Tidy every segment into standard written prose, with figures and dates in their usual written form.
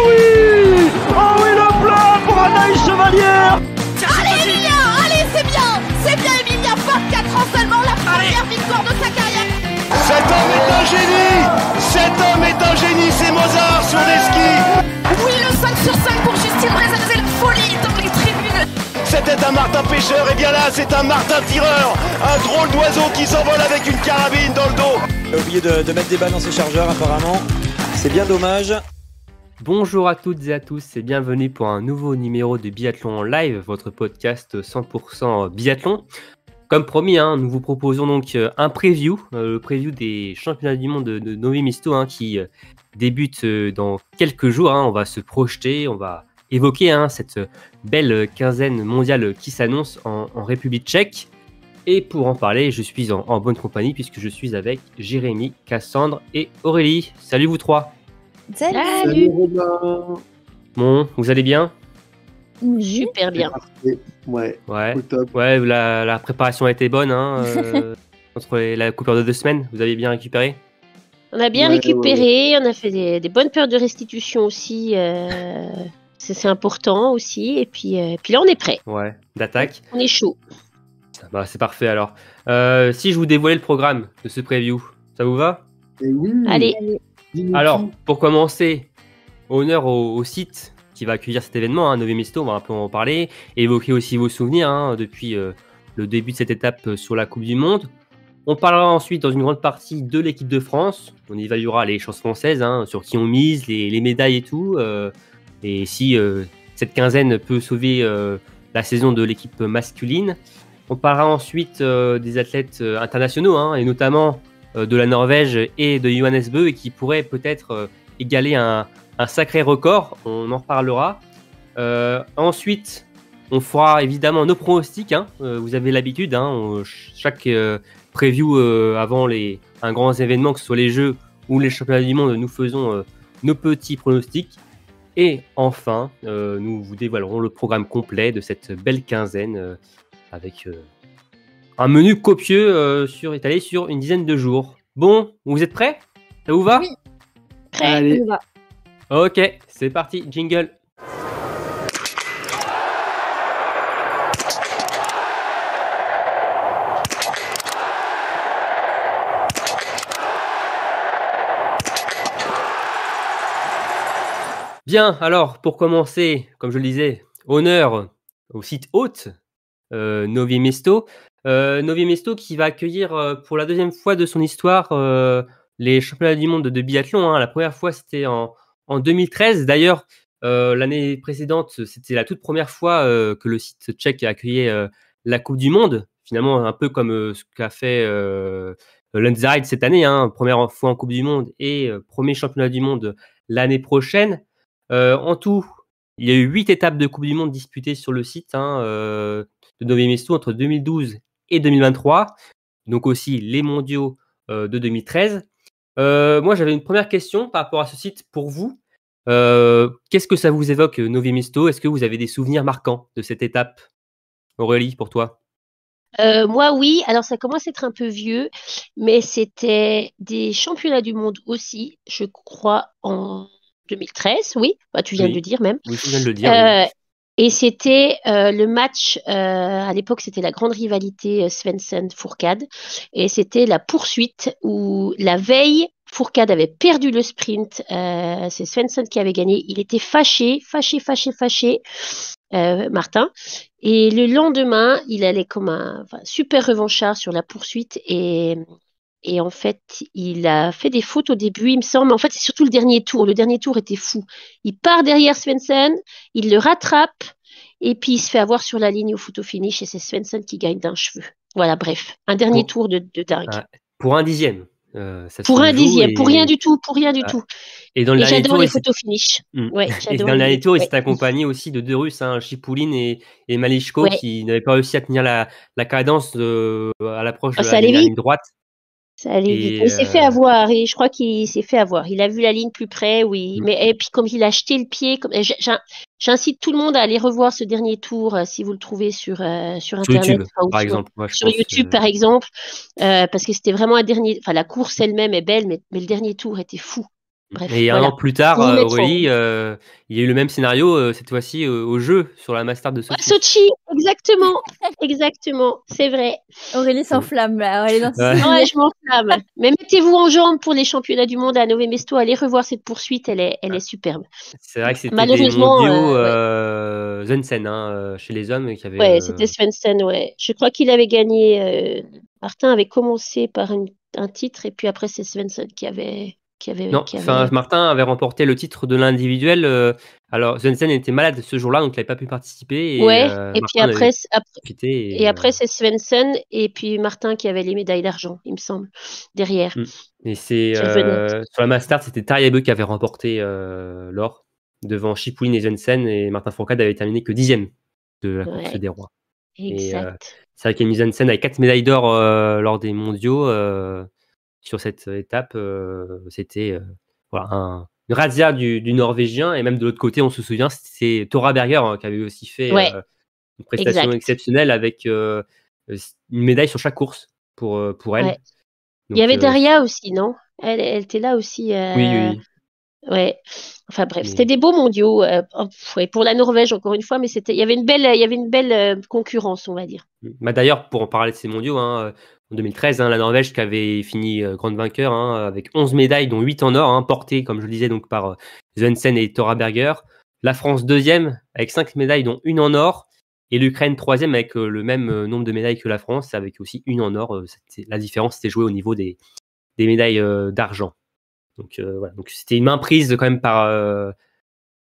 oui! Oh oui, le plat pour Anaïs Chevalier! Allez Emilia, allez c'est bien Emilia, 24 ans seulement, la première victoire de sa carrière. Cet homme est un génie, c'est Mozart sur des skis. Oui, le 5 sur 5 pour Justine Brezal, c'est la folie dans les tribunes. C'était un martin pêcheur, et bien là c'est un martin tireur, un drôle d'oiseau qui s'envole avec une carabine dans le dos. Il a oublié de mettre des balles dans ses chargeurs apparemment, c'est bien dommage. Bonjour à toutes et à tous et bienvenue pour un nouveau numéro de Biathlon en live, votre podcast 100% biathlon. Comme promis, nous vous proposons donc un preview, le preview des championnats du monde de Novi Mesto qui débute dans quelques jours. On va se projeter, on va évoquer cette belle quinzaine mondiale qui s'annonce en République tchèque. Et pour en parler, je suis en bonne compagnie puisque je suis avec Jérémy, Cassandre et Aurélie. Salut vous trois. Salut Robin. Bon, vous allez bien? Super bien. Ouais. Top. Ouais, la préparation a été bonne entre la coupure de 2 semaines. Vous avez bien récupéré? On a bien récupéré, on a fait des bonnes périodes de restitution aussi. C'est important aussi. Et puis là, on est prêt. Ouais, d'attaque. On est chaud. Bah, c'est parfait alors. Si je vous dévoilais le programme de ce preview, ça vous va? Oui. Allez. Alors, pour commencer, honneur au site qui va accueillir cet événement, Novi Mesto, on va un peu en parler, et évoquer aussi vos souvenirs depuis le début de cette étape sur la Coupe du Monde. On parlera ensuite dans une grande partie de l'équipe de France, on évaluera les chances françaises, sur qui on mise, les médailles et tout, et si cette quinzaine peut sauver la saison de l'équipe masculine. On parlera ensuite des athlètes internationaux, et notamment de la Norvège et de Johannes Bø, et qui pourrait peut-être égaler un sacré record, on en reparlera. Ensuite, on fera évidemment nos pronostics. Vous avez l'habitude, chaque preview avant un grand événement, que ce soit les Jeux ou les Championnats du Monde, nous faisons nos petits pronostics. Et enfin, nous vous dévoilerons le programme complet de cette belle quinzaine avec un menu copieux étalé sur une dizaine de jours. Bon, vous êtes prêts? Ça vous va? Oui. Prêt, allez. on va. Ok, c'est parti, jingle. Bien, alors pour commencer, comme je le disais, honneur au site hôte Novi Mesto. Novi Mesto qui va accueillir pour la deuxième fois de son histoire les championnats du monde de biathlon. La première fois, c'était en 2013. D'ailleurs, l'année précédente, c'était la toute première fois que le site tchèque a accueilli la Coupe du Monde. Finalement, un peu comme ce qu'a fait Lenzerheide cette année. Première fois en Coupe du Monde et premier championnat du monde l'année prochaine. En tout, il y a eu 8 étapes de Coupe du Monde disputées sur le site de Novi Mesto entre 2012 et 2023. Donc aussi les mondiaux de 2013. Moi, j'avais une première question par rapport à ce site pour vous. Qu'est-ce que ça vous évoque, Novi Mesto? Est-ce que vous avez des souvenirs marquants de cette étape? Aurélie, pour toi? Moi, oui. Alors, ça commence à être un peu vieux, mais c'était des championnats du monde aussi, je crois, en 2013. Oui, tu viens de le dire même. Oui, je viens de le dire. Oui. Et c'était le match, à l'époque, c'était la grande rivalité Svensson-Fourcade. Et c'était la poursuite où la veille, Fourcade avait perdu le sprint. C'est Svensson qui avait gagné. Il était fâché, Martin. Et le lendemain, il allait comme un super revanchard sur la poursuite. Et en fait, il a fait des fautes au début, il me semble. En fait, c'est surtout le dernier tour. Le dernier tour était fou. Il part derrière Svensson, il le rattrape, et puis il se fait avoir sur la ligne au photo finish, et c'est Svensson qui gagne d'un cheveu. Voilà, bref. Un dernier tour de dingue. Pour un dixième. Pour un dixième, pour rien du tout. Et dans le dernier j'adore tour, les photos finish. Ouais, et dans le dernier tour, il s'est accompagné aussi de 2 Russes, Chipouline et Malichko, qui n'avaient pas réussi à tenir la cadence à l'approche de la ligne droite. Ça allait vite. Il s'est fait avoir, et je crois qu'il s'est fait avoir. Il a vu la ligne plus près, oui. Mais et puis comme il a jeté le pied, j'incite tout le monde à aller revoir ce dernier tour si vous le trouvez sur Internet, YouTube, par exemple. Sur YouTube, par exemple, parce que c'était vraiment un dernier. Enfin, la course elle-même est belle, mais le dernier tour était fou. Bref, Et un voilà. an plus tard, Ils y mettent Aurélie, il y a eu le même scénario, cette fois-ci au jeu sur la Master de Sochi. Sochi, exactement, exactement, c'est vrai. Aurélie s'enflamme là. Elle est dans ses Ouais. souvenirs. Ouais, je m'enflamme. Mais mettez-vous en jambe pour les championnats du monde à Nové Mesto. Allez revoir cette poursuite, elle est superbe. C'est vrai que c'était des Malheureusement, mondiaux ouais. Jensen chez les hommes qui avaient. Ouais, c'était Svensson, ouais. Je crois qu'il avait gagné. Martin avait commencé par un titre et puis après c'est Svensson Non, enfin, Martin avait remporté le titre de l'individuel. Alors, Jensen était malade ce jour-là, donc il n'avait pas pu participer. Ouais, et Martin puis après, profité et après c'est Svensson et puis Martin qui avait les médailles d'argent, il me semble, derrière. Et c'est Qui revenait. sur la Mastart, c'était Tariabeu qui avait remporté l'or devant Chipoulin et Jensen, et Martin Fourcade avait terminé que 10e de la course Ouais, des rois. exact. C'est vrai qu'Emile Jensen avait 4 médailles d'or lors des mondiaux. Sur cette étape, c'était voilà, une razzia du Norvégien, et même de l'autre côté, on se souvient, c'est Thora Berger qui avait aussi fait Ouais, une prestation exact. exceptionnelle avec une médaille sur chaque course pour elle. Ouais. Donc, Il y avait Daria aussi, non? Elle était là aussi. oui. Ouais. Enfin bref, Mais- c'était des beaux mondiaux. Ouais, pour la Norvège encore une fois, mais il y avait une belle concurrence, on va dire. Bah, d'ailleurs, pour en parler de ces mondiaux, en 2013, la Norvège qui avait fini grande vainqueur avec 11 médailles, dont 8 en or, portées, comme je le disais, donc, par Svensson et Thora Berger. La France deuxième avec 5 médailles, dont une en or. Et l'Ukraine troisième avec le même nombre de médailles que la France, avec aussi une en or. La différence s'était jouée au niveau des médailles d'argent. Donc, voilà. Donc c'était une main prise quand même par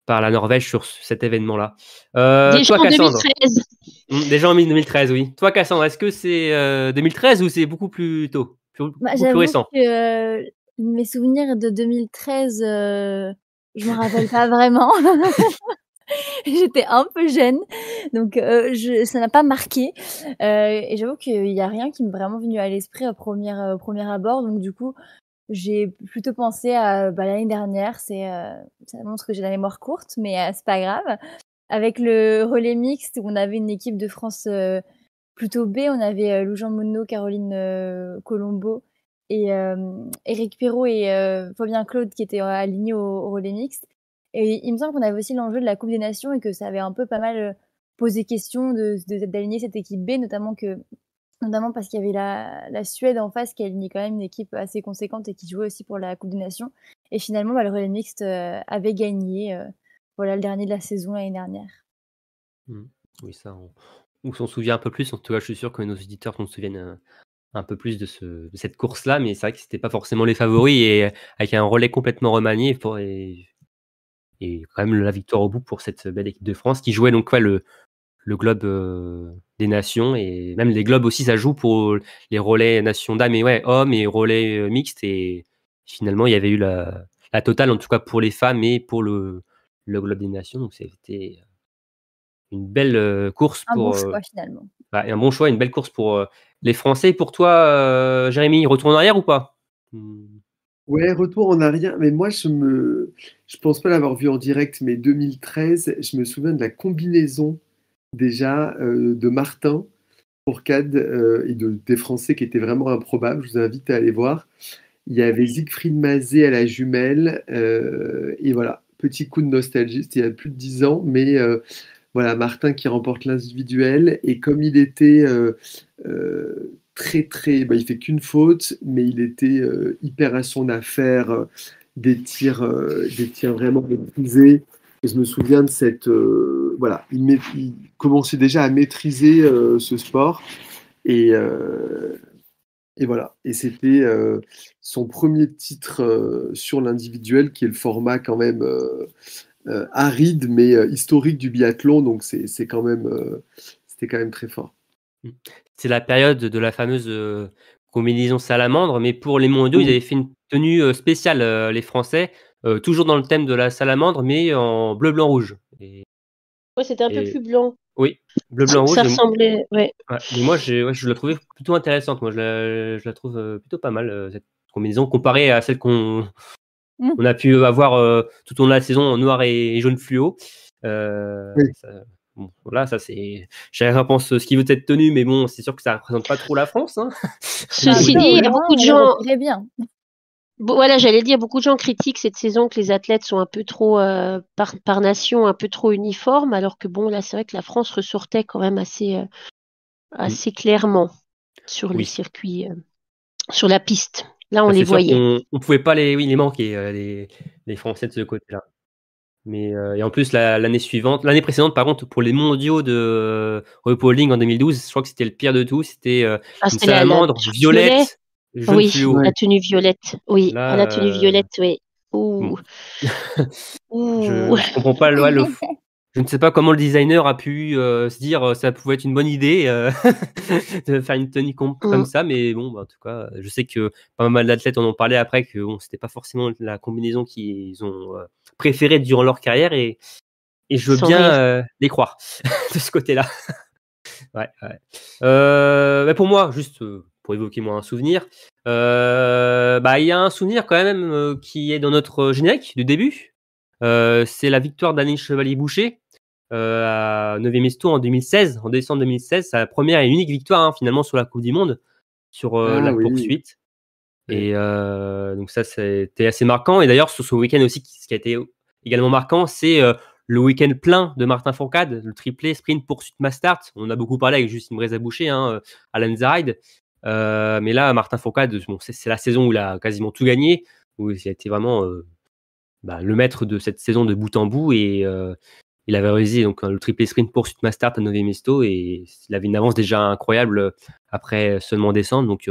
la Norvège sur cet événement-là. Déjà Toi, en Cassandre. 2013. Déjà en 2013, oui. Toi, Cassandre, est-ce que c'est 2013 ou c'est beaucoup plus tôt, beaucoup plus J'avoue récent? que mes souvenirs de 2013, je me rappelle pas vraiment. J'étais un peu jeune, donc ça n'a pas marqué. Et j'avoue qu'il y a rien qui m'est vraiment venu à l'esprit au premier abord. Donc du coup, j'ai plutôt pensé à l'année dernière. Ça montre que j'ai la mémoire courte, mais c'est pas grave. Avec le relais mixte où on avait une équipe de France plutôt B, on avait Lou-Jean Monod, Caroline Colombo et Éric Perrault et Fabien Claude qui étaient alignés au relais mixte. Et il me semble qu'on avait aussi l'enjeu de la Coupe des Nations et que ça avait un peu pas mal posé question d'aligner cette équipe B, notamment parce qu'il y avait la Suède en face qui alignait quand même une équipe assez conséquente et qui jouait aussi pour la Coupe des Nations. Et finalement, le relais mixte avait gagné le dernier de la saison l'année dernière. Oui, ça, on s'en souvient un peu plus. En tout cas, je suis sûr que nos auditeurs s'en souviennent un peu plus de cette course-là, mais c'est vrai que c'était pas forcément les favoris, et avec un relais complètement remanié et quand même la victoire au bout pour cette belle équipe de France qui jouait donc le globe des nations, et même les globes aussi, ça joue pour les relais nations dames et hommes et relais mixtes, et finalement il y avait eu la totale, en tout cas pour les femmes et pour le globe des nations. Donc c'était une belle course Un pour bon choix finalement. un bon choix, une belle course pour les Français. Pour toi, Jérémy, retour en arrière ou pas? Ouais, retour en arrière. Mais moi, je pense pas l'avoir vu en direct, mais 2013, je me souviens de la combinaison déjà de Martin Fourcade et des Français qui étaient vraiment improbables. Je vous invite à aller voir. Il y avait Siegfried Mazet à la jumelle. Et voilà, petit coup de nostalgie. C'était il y a plus de 10 ans, mais voilà, Martin qui remporte l'individuel. Et comme il était très, il fait qu'une faute, mais il était hyper à son affaire, des tirs vraiment maîtrisés. Et je me souviens de cette, voilà, il commençait déjà à maîtriser ce sport, et voilà. Et c'était son premier titre sur l'individuel, qui est le format quand même aride mais historique du biathlon. Donc c'était quand même très fort. C'est la période de la fameuse combinaison salamandre, mais pour les mondiaux, ils avaient fait une tenue spéciale, les Français, toujours dans le thème de la salamandre, mais en bleu, blanc, rouge. Ouais, c'était un peu plus blanc. Oui, bleu, blanc, rouge. Ça ressemblait, ouais. Mais moi, je la trouvais plutôt intéressante. Moi, je la trouve plutôt pas mal, cette combinaison, comparée à celle qu'on a pu avoir tout au long de la saison en noir et jaune fluo. Oui. Bon, voilà, ça c'est. Chacun pense ce qu'il veut être tenu, mais bon, c'est sûr que ça représente pas trop la France. Ceci dit, il y a beaucoup de gens. Bien. Voilà, j'allais dire, beaucoup de gens critiquent cette saison que les athlètes sont un peu trop, par nation, un peu trop uniformes, alors que bon, là, c'est vrai que la France ressortait quand même assez clairement sur les Oui. circuits, sur la piste. Là, on Bah, les c'est sûr voyait. qu'on pouvait pas les manquer, les Français de ce côté-là. Mais et en plus l'année précédente, par contre, pour les mondiaux de RuPauling en 2012, je crois que c'était le pire de tout. C'était Ah, une c'était la salamandre violet. violette, jaune Oui, fluo. la tenue violette. Oui, Là, la tenue violette, oui. bon. Ouh. Ouh. Je comprends pas je ne sais pas comment le designer a pu se dire ça pouvait être une bonne idée de faire une tenue comme ça, mais bon, bah, en tout cas, je sais que pas mal d'athlètes en ont parlé après que bon, c'était pas forcément la combinaison qu'ils ont préférée durant leur carrière et je veux Sans bien les croire de ce côté-là. Ouais. Bah, pour moi, juste pour évoquer moi un souvenir, bah il y a un souvenir quand même qui est dans notre générique du début. C'est la victoire d'Anaïs Chevalier-Boucher à Nové-Mesto en 2016, en décembre 2016, sa première et unique victoire hein, finalement sur la Coupe du Monde, sur la poursuite. Et donc ça, c'était assez marquant. Et d'ailleurs, sur ce week-end aussi, ce qui a été également marquant, c'est le week-end plein de Martin Fourcade, le triplé sprint poursuite mass start. On a beaucoup parlé avec Justine Breza-Boucher, hein, à Lenzerheide. Mais là, Martin Fourcade, bon, c'est la saison où il a quasiment tout gagné, où il a été vraiment le maître de cette saison de bout en bout. Et il avait réalisé donc le triplé sprint poursuite mass start à Nové-Mesto et il avait une avance déjà incroyable après seulement descendre. Donc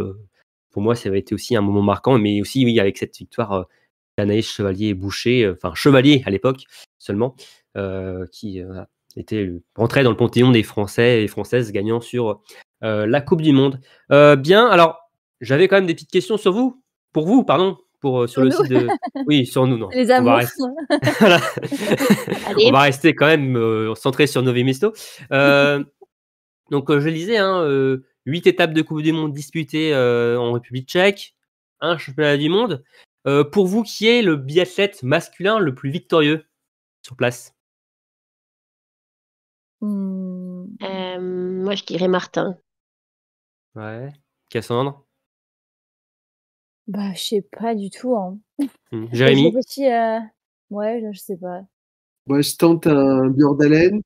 pour moi, ça avait été aussi un moment marquant, mais aussi oui avec cette victoire d'Anaïs Chevalier-Boucher, enfin Chevalier à l'époque seulement, qui était rentré dans le panthéon des Français et Françaises gagnant sur la Coupe du Monde. Bien, alors j'avais quand même des petites questions sur vous, sur le site de. Oui, sur nous, non. Les amours. Voilà. On va rester quand même centré sur Nové-Mesto. Donc, je lisais, 8 étapes de Coupe du Monde disputées en République tchèque, un championnat du monde. Pour vous, qui est le biathlète masculin le plus victorieux sur place? Moi, je dirais Martin. Ouais. Cassandre? Bah, je sais pas du tout. Hein. Jérémy? Ouais, je sais pas. Moi, je tente un Björndalen.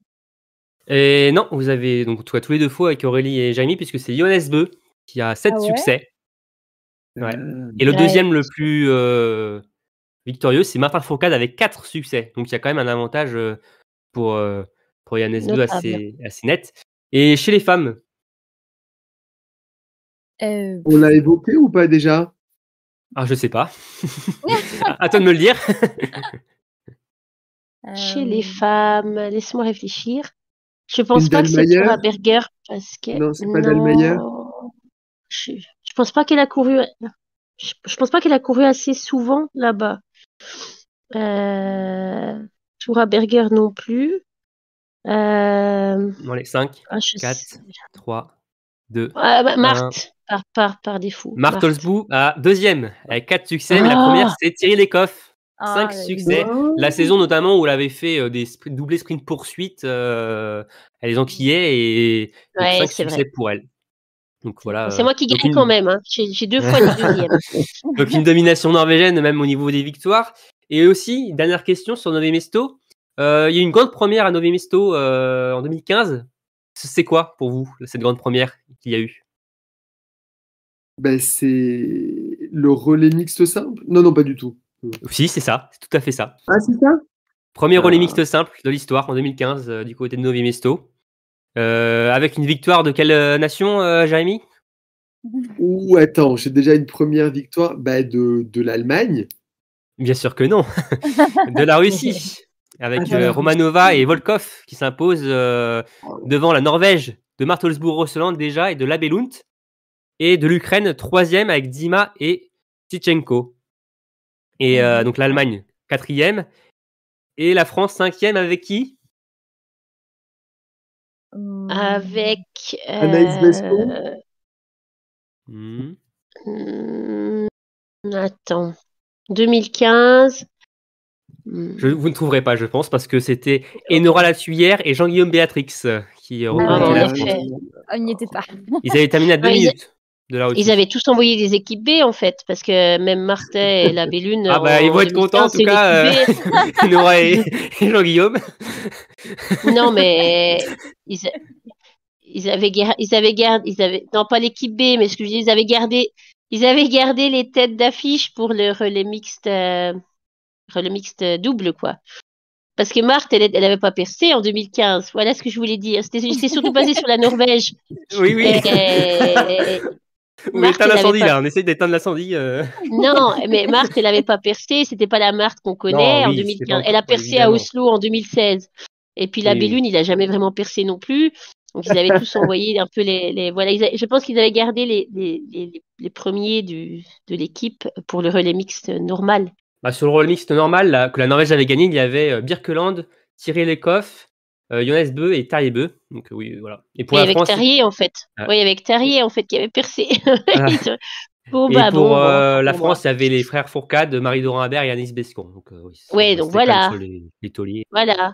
Et non, vous avez donc tous les deux faux avec Aurélie et Jérémy, puisque c'est Johannes Bö qui a 7 succès. Ouais. Et le deuxième le plus victorieux, c'est Martin Fourcade avec 4 succès. Donc il y a quand même un avantage pour Johannes Bö assez net. Et chez les femmes? On l'a évoqué ou pas déjà? Ah, je sais pas. À toi de me le dire. Chez les femmes, laisse-moi réfléchir. Je pense pas que c'est Tora Berger parce que non, c'est pas Dahlmeier. Je pense pas qu'elle a couru. Je pense pas qu'elle a couru assez souvent là-bas. Tora Berger non plus. Allez, 5, 4, 3, 2. Marthe, par défaut. Marthe Holzboe à deuxième avec 4 succès, mais la première c'est Thierry Lecoff. 5 succès. La saison notamment où elle avait fait des doublés sprint poursuite, elle les enquillait et 5 succès pour elle. Donc voilà. C'est moi qui gagne quand même. Hein. J'ai 2 fois les deuxièmes. Donc une domination norvégienne même au niveau des victoires. Et aussi, dernière question sur Nové-Mesto. Il y a eu une grande première à Nové-Mesto en 2015. C'est quoi pour vous cette grande première qu'il y a eu? C'est le relais mixte simple? Non, pas du tout. Si, c'est ça, c'est tout à fait ça. Ah, c'est ça? Premier relais mixte simple de l'histoire en 2015 du côté de Nové-Mesto. Avec une victoire de quelle nation, Jérémy? Ouh, attends, j'ai déjà une première victoire de l'Allemagne. Bien sûr que non. De la Russie. Avec Romanova et Volkov qui s'imposent devant la Norvège de Martelsbourg-Rosseland déjà et de Labelunt. Et de l'Ukraine, 3e avec Dima et Tichenko. Et donc l'Allemagne, 4e. Et la France, 5e avec qui? Avec Anaïs Besco. Attends. 2015. Vous ne trouverez pas, je pense, parce que c'était Enora Latuyère et Jean-Guillaume Béatrix qui représentaient la France. On n'y était pas. Ils avaient terminé à 2 minutes. de là Ils aussi. avaient tous envoyé des équipes B en fait, parce que même Martin et la Bellune. Ah bah ils vont être contents en tout cas, Nora et Jean-Guillaume. Non, mais non pas l'équipe B, mais ce que je dis, ils avaient gardé les têtes d'affiche pour le relais mixte double quoi. Parce que Marthe, elle avait pas percé en 2015. Voilà ce que je voulais dire. J'étais surtout basée sur la Norvège. Oui. On Marthe, éteint elle avait l'incendie pas. là, on essaie d'éteindre l'incendie. Non, mais Marthe, elle avait pas percé. C'était pas la Marthe qu'on Non, connaît en oui, c'était pas 2015. Elle a encore, ouais, percé à évidemment. Oslo en 2016. Et puis la Oui. Bellune, il a jamais vraiment percé non plus. Donc ils avaient tous envoyé un peu voilà. Je pense qu'ils avaient gardé les premiers de l'équipe pour le relais mixte normal. Bah, sur le relais mixte normal là, que la Norvège avait gagné, il y avait Birkeland, Thierry Lecoff, Jonas Bö et Tarjei Bø. Donc oui, voilà. Et pour Et la avec France, Tarier en fait. Ah. Oui, avec Tarier en fait qui avait percé. Voilà. Bon Et bah pour bon. la France, il y avait les frères Fourcade, Marie-Dorin Habert et Anis Bescon. Donc oui, Ouais, on donc restait quand même voilà. sur les tauliers. Voilà.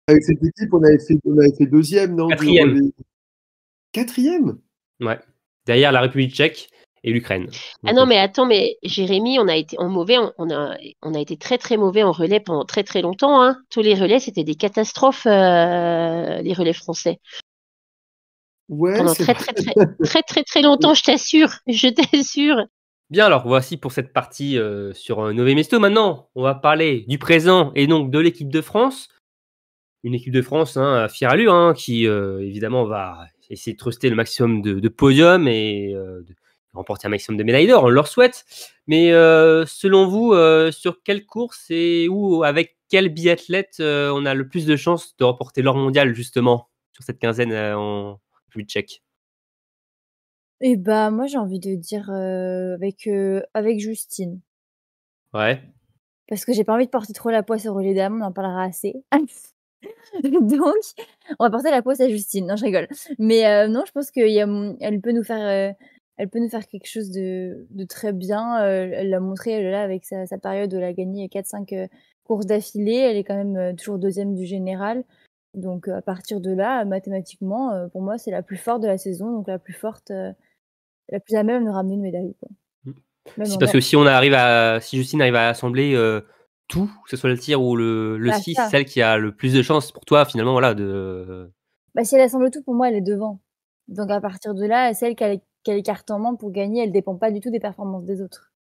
Avec cette équipe, on avait fait deuxième, non, du Quatrième. relais. Quatrième? Ouais. Derrière la République tchèque et l'Ukraine. Ah non, mais attends, mais Jérémy, on a été en mauvais, on a été très très mauvais en relais pendant très très longtemps. Hein. Tous les relais, c'était des catastrophes, les relais français. Ouais, Pendant c'est très vrai. très longtemps, je t'assure. Bien, alors voici pour cette partie sur Nové Mesto. Maintenant, on va parler du présent et donc de l'équipe de France. Une équipe de France fière allure, qui évidemment va essayer de truster le maximum de podiums et de remporter un maximum de médailles d'or, on leur souhaite. Mais selon vous, sur quelle course et où, avec quel biathlète on a le plus de chances de remporter l'or mondial justement sur cette quinzaine en République tchèque? Et bah, moi, j'ai envie de dire avec Justine. Ouais. Parce que j'ai pas envie de porter trop la poisse au relais dames, on en parlera assez. Donc, on va porter la poisse à Justine. Non, je rigole. Mais non, je pense elle peut nous faire quelque chose de très bien. Elle l'a montré là avec sa période où elle a gagné 4-5 courses d'affilée. Elle est quand même toujours deuxième du général. Donc, à partir de là, mathématiquement, pour moi, c'est la plus forte de la saison. Donc, la plus forte, la plus à même de ramener une médaille, quoi. Même C'est en parce or. que si Justine arrive à assembler tout, que ce soit le tir ou le Bah, scie, c'est ça. celle qui a le plus de chances pour toi finalement, voilà, de. Bah, si elle assemble tout, pour moi, elle est devant. Donc, à partir de là, celle qui a les cartes en main pour gagner, elle dépend pas du tout des performances des autres.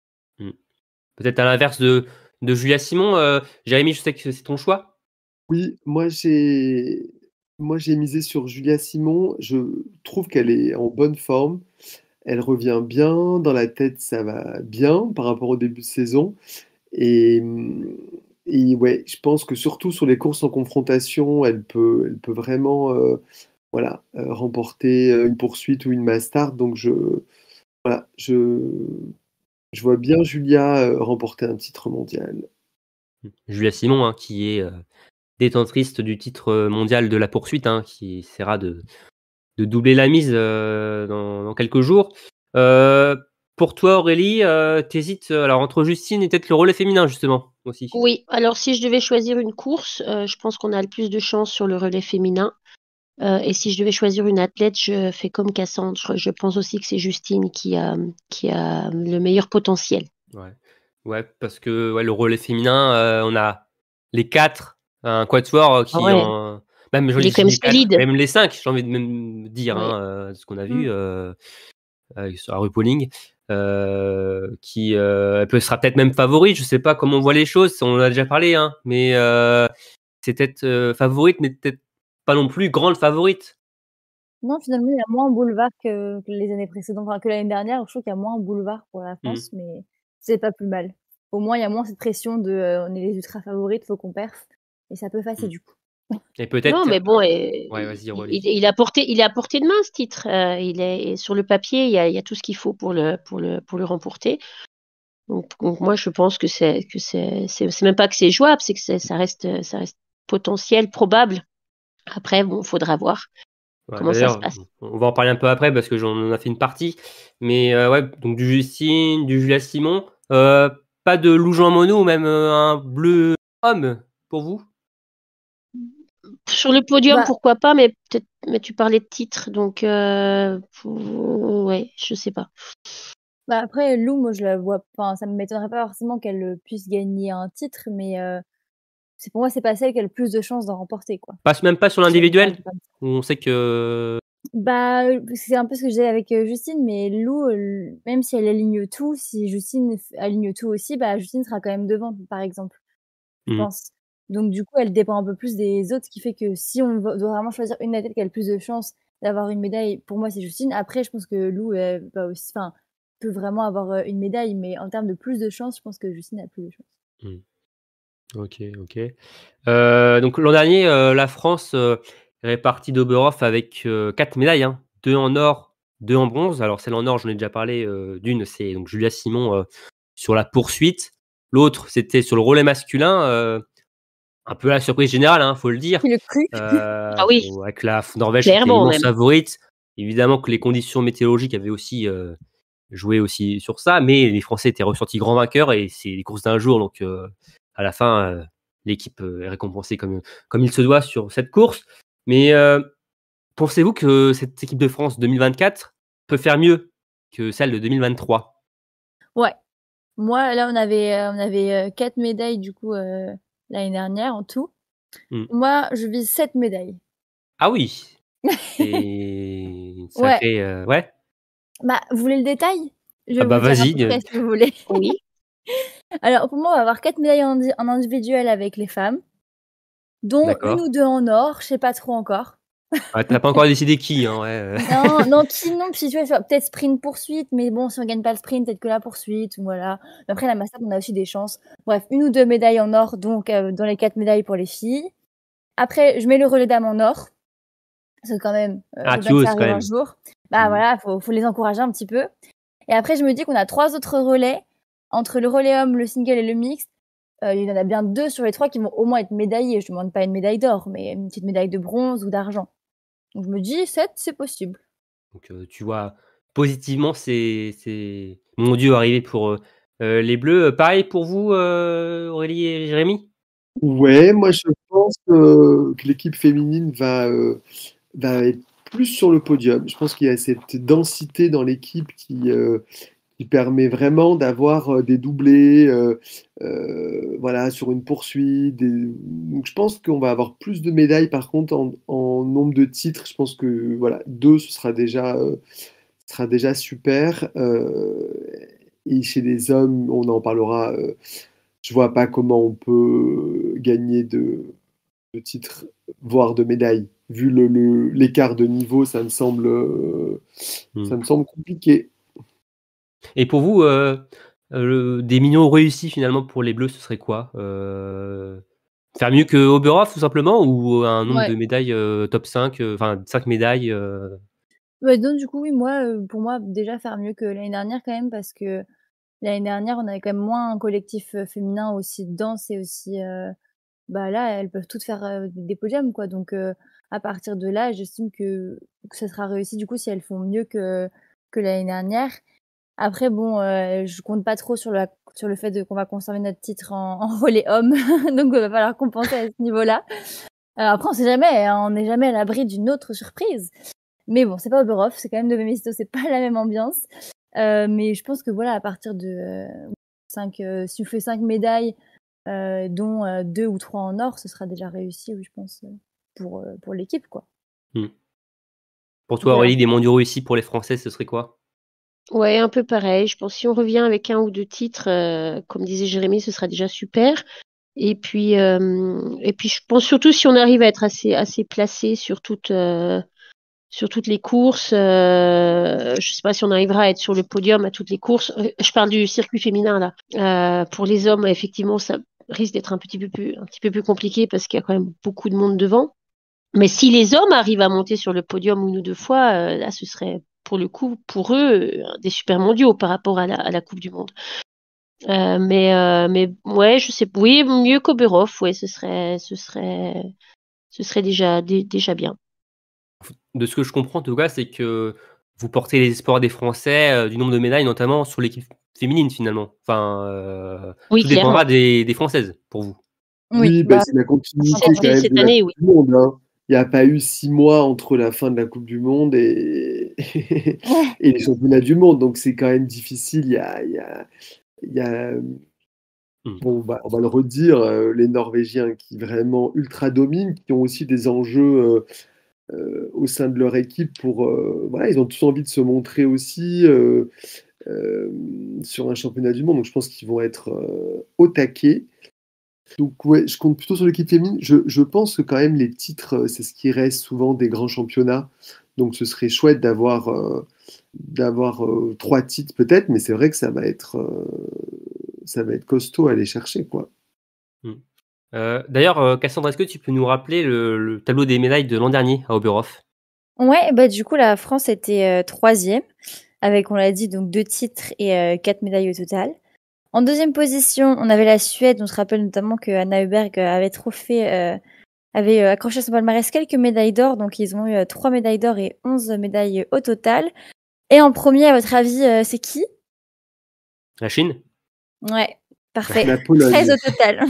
Peut-être à l'inverse de Julia Simon. Jérémy, je sais que c'est ton choix. Oui, moi j'ai misé sur Julia Simon. Je trouve qu'elle est en bonne forme. Elle revient bien, dans la tête ça va bien par rapport au début de saison. Et, et ouais, je pense que surtout sur les courses en confrontation, elle peut vraiment remporter une poursuite ou une mass start. Donc voilà, je vois bien Julia remporter un titre mondial. Julia Simon, qui est détentrice du titre mondial de la poursuite, qui essaiera de doubler la mise dans quelques jours. Pour toi, Aurélie, t'hésites alors entre Justine et peut-être le relais féminin, justement, aussi. Oui, alors si je devais choisir une course, je pense qu'on a le plus de chance sur le relais féminin. Et si je devais choisir une athlète, je fais comme Cassandre. Je pense aussi que c'est Justine qui a le meilleur potentiel. Ouais, parce que le relais féminin, on a les 4, un quatuor qui Ouais. même Il est quand même solide. même les 5, j'ai envie de même dire, Ouais. de ce qu'on a vu sur la RuPaulling, qui sera peut-être même favorite. Je sais pas comment on voit les choses, on en a déjà parlé, mais c'est peut-être favorite, mais peut-être pas non plus grande favorite. Non, finalement, il y a moins de boulevard que les années précédentes, enfin que l'année dernière. Je trouve qu'il y a moins de boulevard pour la France, mais c'est pas plus mal. Au moins, il y a moins cette pression de on est les ultra favorites, faut qu'on perf. Et ça peut passer du coup. Et peut-être. Non, mais bon, Ouais, vas-y, Aurélie. il a porté de main ce titre. Il est sur le papier, il y a tout ce qu'il faut pour le remporter. Donc moi, je pense que c'est même pas que c'est jouable, c'est que ça reste potentiel, probable. Après, bon, faudra voir comment ça se passe. On va en parler un peu après parce que j'en ai fait une partie. Mais donc du Justine, du Julia Simon. Pas de Lou Jean Monod ou même un bleu homme pour vous? Sur le podium, Bah, pourquoi pas, mais peut-être, mais tu parlais de titre, donc ouais, je sais pas. bah après, Lou, moi, je la vois, enfin, ça me m'étonnerait pas forcément qu'elle puisse gagner un titre, mais pour moi, c'est pas celle qui a le plus de chances d'en remporter, quoi. Même pas sur J'aime bien l'individuel, dire comme ça. où on sait que. Bah, c'est un peu ce que je disais avec Justine, mais Lou, même si elle aligne tout, si Justine aligne tout aussi, bah, Justine sera quand même devant, par exemple, je Hmm. pense. Donc, du coup, elle dépend un peu plus des autres, ce qui fait que si on doit vraiment choisir une athlète qui a le plus de chances d'avoir une médaille, pour moi, c'est Justine. Après, je pense que Lou va aussi, enfin, peut vraiment avoir une médaille, mais en termes de plus de chances, je pense que Justine a plus de chances. Hmm. Ok, ok. Donc l'an dernier, la France est répartie d'Oberhof avec 4 médailles, hein. 2 en or, 2 en bronze. Alors celle en or, j'en ai déjà parlé d'une, c'est donc Julia Simon sur la poursuite. L'autre, c'était sur le relais masculin, un peu la surprise générale, hein, faut le dire. Qui le cru? Ah oui, Avec la Norvège qui était clairement immense même. favorite. Évidemment que les conditions météorologiques avaient aussi joué aussi sur ça, mais les Français étaient ressortis grands vainqueurs et c'est les courses d'un jour, donc à la fin, l'équipe est récompensée comme il se doit sur cette course. Mais pensez-vous que cette équipe de France 2024 peut faire mieux que celle de 2023? Ouais. Moi, là, on avait 4 médailles, du coup, l'année dernière, en tout. Hmm. Moi, je vise 7 médailles. Ah oui, c'est Ouais. sacré, ouais. Bah, vous voulez le détail? Je vais Ah bah vous dire à vas-y. peu près si vous voulez. Oui. Alors, pour moi, on va avoir 4 médailles en individuel avec les femmes, dont une D'accord. ou deux en or, je sais pas trop encore. Ah, t'as pas encore décidé qui, hein, ouais. Non, non, qui non, puis tu vois, peut-être sprint poursuite, mais bon, si on gagne pas le sprint, peut-être que la poursuite, voilà. Mais après, la master, on a aussi des chances. Bref, une ou deux médailles en or, donc dans les 4 médailles pour les filles. Après, je mets le relais dames en or. Parce que quand même, Ah, faut tu pas que oses ça quand arrive un même. jour. Bah voilà, faut les encourager un petit peu. Et après, je me dis qu'on a 3 autres relais. Entre le relais homme, le single et le mixte, il y en a bien 2 sur les 3 qui vont au moins être médaillés. Je demande pas une médaille d'or, mais une petite médaille de bronze ou d'argent. Donc je me dis 7, c'est possible. Donc tu vois positivement c'est mon Dieu arrivé pour les Bleus. Pareil pour vous, Aurélie et Jérémy? Ouais, moi je pense que l'équipe féminine va être plus sur le podium. Je pense qu'il y a cette densité dans l'équipe qui permet vraiment d'avoir des doublés voilà, sur une poursuite. Donc je pense qu'on va avoir plus de médailles par contre en nombre de titres. Je pense que voilà, 2, ce sera déjà super. Et chez les hommes, on en parlera. Je vois pas comment on peut gagner de titres, voire de médailles. Vu l'écart de niveau, ça me semble compliqué. Et pour vous, des millions réussis finalement pour les Bleus, ce serait quoi? Faire mieux que Oberhof tout simplement ou un nombre Ouais. de médailles top 5, enfin 5 médailles Bah, donc du coup, oui, moi, pour moi, déjà faire mieux que l'année dernière quand même, parce que l'année dernière, on avait quand même moins un collectif féminin aussi dense et aussi bah là, elles peuvent toutes faire des podiums, quoi. Donc à partir de là, j'estime que ça sera réussi du coup si elles font mieux que l'année dernière. Après, bon, je compte pas trop sur le fait qu'on va conserver notre titre en relais homme, donc il va falloir compenser à ce niveau-là. Alors après, on sait jamais, hein, on n'est jamais à l'abri d'une autre surprise. Mais bon, c'est pas Oberhof, c'est quand même de Mephisto, c'est pas la même ambiance. Mais je pense que voilà, à partir de 5, si tu fais 5 médailles, dont 2 ou 3 en or, ce sera déjà réussi, oui, je pense, pour l'équipe, quoi. Pour toi, Voilà. Aurélie, des mondiaux réussis pour les Français, ce serait quoi? Ouais, un peu pareil. Je pense que si on revient avec un ou deux titres, comme disait Jérémy, ce sera déjà super. Et puis je pense surtout si on arrive à être assez placé sur toutes les courses. Je sais pas si on arrivera à être sur le podium à toutes les courses. Je parle du circuit féminin là. Pour les hommes, effectivement, ça risque d'être un petit peu plus compliqué parce qu'il y a quand même beaucoup de monde devant. Mais si les hommes arrivent à monter sur le podium une ou deux fois, là, ce serait pour le coup, pour eux, des super mondiaux par rapport à la Coupe du Monde. Mais ouais, je sais, oui, mieux qu'Oberhof, ouais, ce serait déjà bien. De ce que je comprends en tout cas, c'est que vous portez les espoirs des Français, du nombre de médailles, notamment sur l'équipe féminine finalement. Enfin, Oui, tout clairement. dépendra des Françaises pour vous. Oui, bah, c'est la continuité Cette, quand même cette de la année, Coupe oui. du Monde, hein. Il n'y a pas eu 6 mois entre la fin de la Coupe du Monde et, et les championnats du monde. Donc c'est quand même difficile. Il y a bon, bah, on va le redire, les Norvégiens qui vraiment ultra dominent, qui ont aussi des enjeux au sein de leur équipe pour. Voilà, ils ont tous envie de se montrer aussi euh, sur un championnat du monde. Donc je pense qu'ils vont être au taquet. Donc ouais, je compte plutôt sur l'équipe féminine. Je pense que quand même les titres, c'est ce qui reste souvent des grands championnats. Donc ce serait chouette d'avoir 3 titres peut-être, mais c'est vrai que ça va être costaud à aller chercher, quoi. D'ailleurs, Cassandra, est-ce que tu peux nous rappeler le tableau des médailles de l'an dernier à Oberhof? Ouais, bah du coup la France était 3e avec, on l'a dit, donc 2 titres et 4 médailles au total. En deuxième position, on avait la Suède. On se rappelle notamment que Anna Heuberg avait accroché à son palmarès quelques médailles d'or. Donc ils ont eu 3 médailles d'or et 11 médailles au total. Et en premier, à votre avis, c'est qui? La Chine? Ouais, parfait. La Pologne. 13 au total.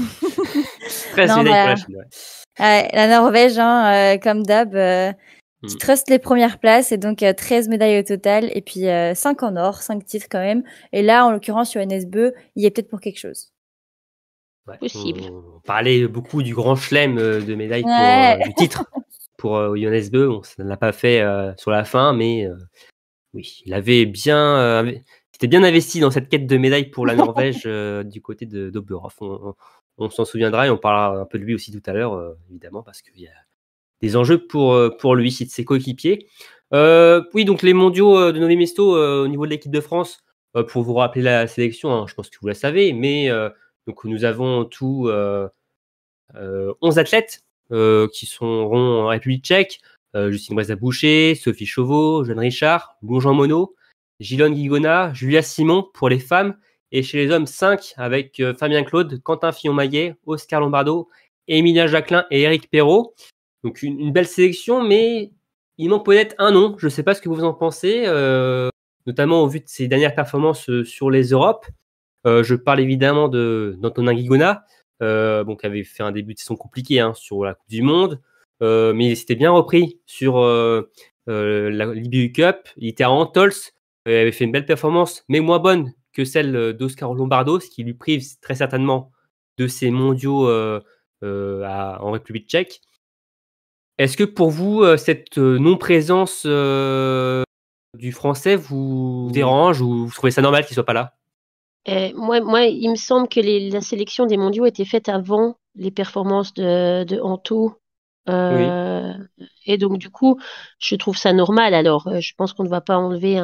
13 Non, médailles pour bah, la Chine, ouais. ouais, la Norvège, hein, comme d'hab, qui truste les premières places, et donc 13 médailles au total, et puis 5 en or, 5 titres quand même. Et là, en l'occurrence, sur NSBE, il y est peut-être pour quelque chose. Ouais, Possible. on parlait beaucoup du grand chelem de médailles Ouais. du titre pour Johannes Bö. Bon, ça ne l'a pas fait sur la fin, mais oui, il avait bien, c'était bien investi dans cette quête de médailles pour la Norvège du côté d'Oberhof. On s'en souviendra et on parlera un peu de lui aussi tout à l'heure, évidemment, parce qu'il y a des enjeux pour lui et de ses coéquipiers. Oui, donc les mondiaux de Nové Mesto au niveau de l'équipe de France, pour vous rappeler la sélection, hein, je pense que vous la savez, mais donc nous avons tout 11 athlètes qui seront en République tchèque. Justine Breza-Boucher, Sophie Chauveau, Jeanne Richard, Gonjan Monod, Gilone Guigona, Julia Simon pour les femmes. Et chez les hommes, 5 avec Fabien Claude, Quentin Fillon-Maillet, Oscar Lombardo, Emilia Jacquelin et Éric Perrault. Donc une belle sélection, mais il manque peut-être un nom. Je ne sais pas ce que vous en pensez, notamment au vu de ses dernières performances sur les Europes. Je parle évidemment d'Antonin Guigona, qui avait fait un début de saison compliqué sur la Coupe du Monde, mais il s'était bien repris sur la l'IBU Cup. Il était à Antols, il avait fait une belle performance, mais moins bonne que celle d'Oscar Lombardo, ce qui lui prive très certainement de ses mondiaux en République tchèque. Est-ce que pour vous, cette non-présence du français vous dérange ou vous trouvez ça normal qu'il soit pas là? Moi, il me semble que la sélection des mondiaux était faite avant les performances de Anto. Oui. Et donc, du coup, je trouve ça normal. Alors, je pense qu'on ne va pas enlever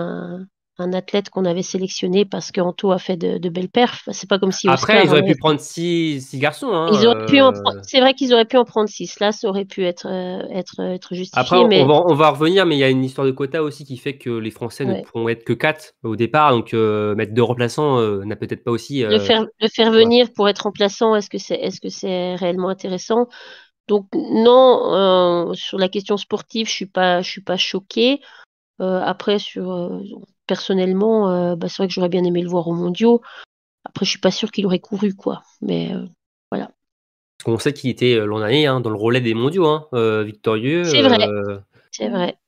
un athlète qu'on avait sélectionné parce qu'Anto a fait de belles perfs. C'est pas comme si Après, Oscar ils auraient avait pu prendre 6 garçons. Ils auraient pu en prendre. C'est vrai qu'ils auraient pu en prendre 6. Là, ça aurait pu être Après, justifié, mais on va revenir, mais il y a une histoire de quota aussi qui fait que les Français ne ouais. pourront être que 4 au départ. Donc, mettre 2 remplaçants n'a peut-être pas aussi. Le faire voilà. venir pour être remplaçant, est-ce que c'est réellement intéressant? Donc non, sur la question sportive, je suis pas choquée. Après, personnellement, c'est vrai que j'aurais bien aimé le voir aux mondiaux. Après, je suis pas sûre qu'il aurait couru, quoi. Mais voilà. Parce qu'on sait qu'il était l'an dernier dans le relais des mondiaux, victorieux. C'est vrai, c'est vrai.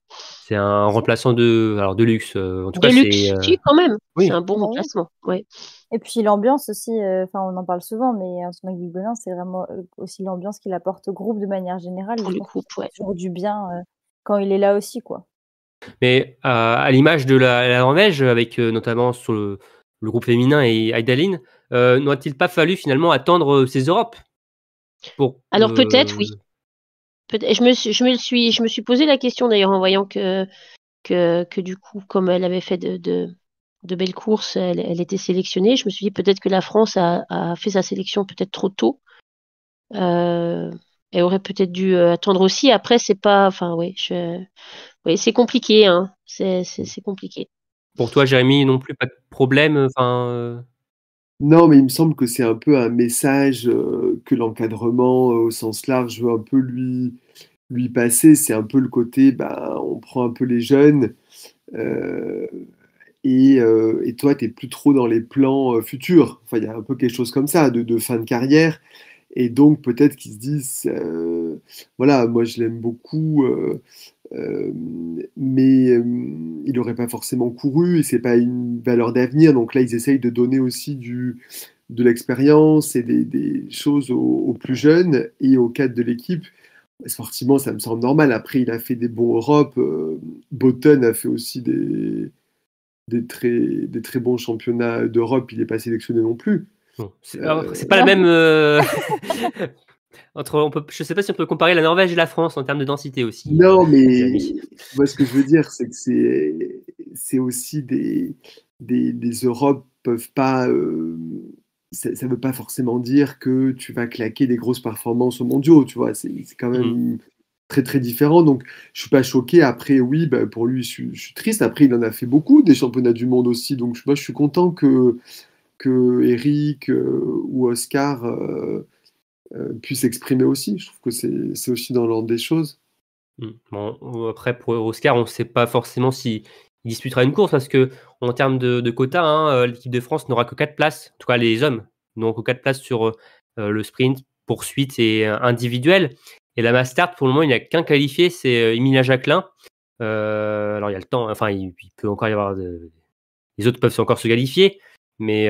C'est un remplaçant de luxe. En tout De cas, luxe, c'est. si, quand même. C'est Oui. un bon Ouais. remplacement. Ouais. Et puis l'ambiance aussi, enfin on en parle souvent, mais Antonin Guigonin, c'est vraiment aussi l'ambiance qu'il apporte au groupe de manière générale. Pour Je le pense coup, qu'il fait ouais. toujours du bien quand il est là aussi, quoi. Mais à l'image de la Norvège, avec notamment sur le groupe féminin et Heidelin, n'aurait-il pas fallu finalement attendre ces Europes pour Alors peut-être, oui. Je me suis posé la question d'ailleurs en voyant que du coup, comme elle avait fait de belles courses, elle était sélectionnée. Je me suis dit peut-être que la France a fait sa sélection peut-être trop tôt. Elle aurait peut-être dû attendre aussi. Après, c'est pas, enfin, oui, c'est compliqué, hein. C'est compliqué. Pour toi, Jérémy, non plus, pas de problème. Non, mais il me semble que c'est un peu un message que l'encadrement au sens large veut un peu lui passer. C'est un peu le côté, on prend un peu les jeunes euh, et toi, tu n'es plus trop dans les plans futurs. Enfin, il y a un peu quelque chose comme ça, de fin de carrière. Et donc, peut-être qu'ils se disent, voilà, moi je l'aime beaucoup, mais il n'aurait pas forcément couru et c'est pas une valeur d'avenir. Donc là, ils essayent de donner aussi de l'expérience et des choses aux plus jeunes et aux cadres de l'équipe. Sportivement, ça me semble normal. Après, il a fait des bons Europes. Botten a fait aussi des très bons championnats d'Europe. Il n'est pas sélectionné non plus. Bon, c'est pas la même. Je sais pas si on peut comparer la Norvège et la France en termes de dentité aussi. Non, mais moi, ce que je veux dire, c'est que c'est aussi des Europes peuvent pas. Ça ne veut pas forcément dire que tu vas claquer des grosses performances aux mondiaux, tu vois. C'est quand même très très différent. Donc, je suis pas choqué. Après, oui, pour lui, je suis triste. Après, il en a fait beaucoup des championnats du monde aussi. Donc, moi, je suis content que Eric ou Oscar puissent s'exprimer aussi. Je trouve que c'est aussi dans l'ordre des choses. Bon, après, pour Oscar, on ne sait pas forcément s'il disputera une course parce que en termes de quotas, l'équipe de France n'aura que 4 places. En tout cas, les hommes n'auront que 4 places sur le sprint, poursuite et individuel. Et la Mastart, pour le moment, il n'y a qu'un qualifié, c'est Emilia Jacquelin. Alors, il y a le temps, enfin, il peut encore y avoir les autres peuvent encore se qualifier, mais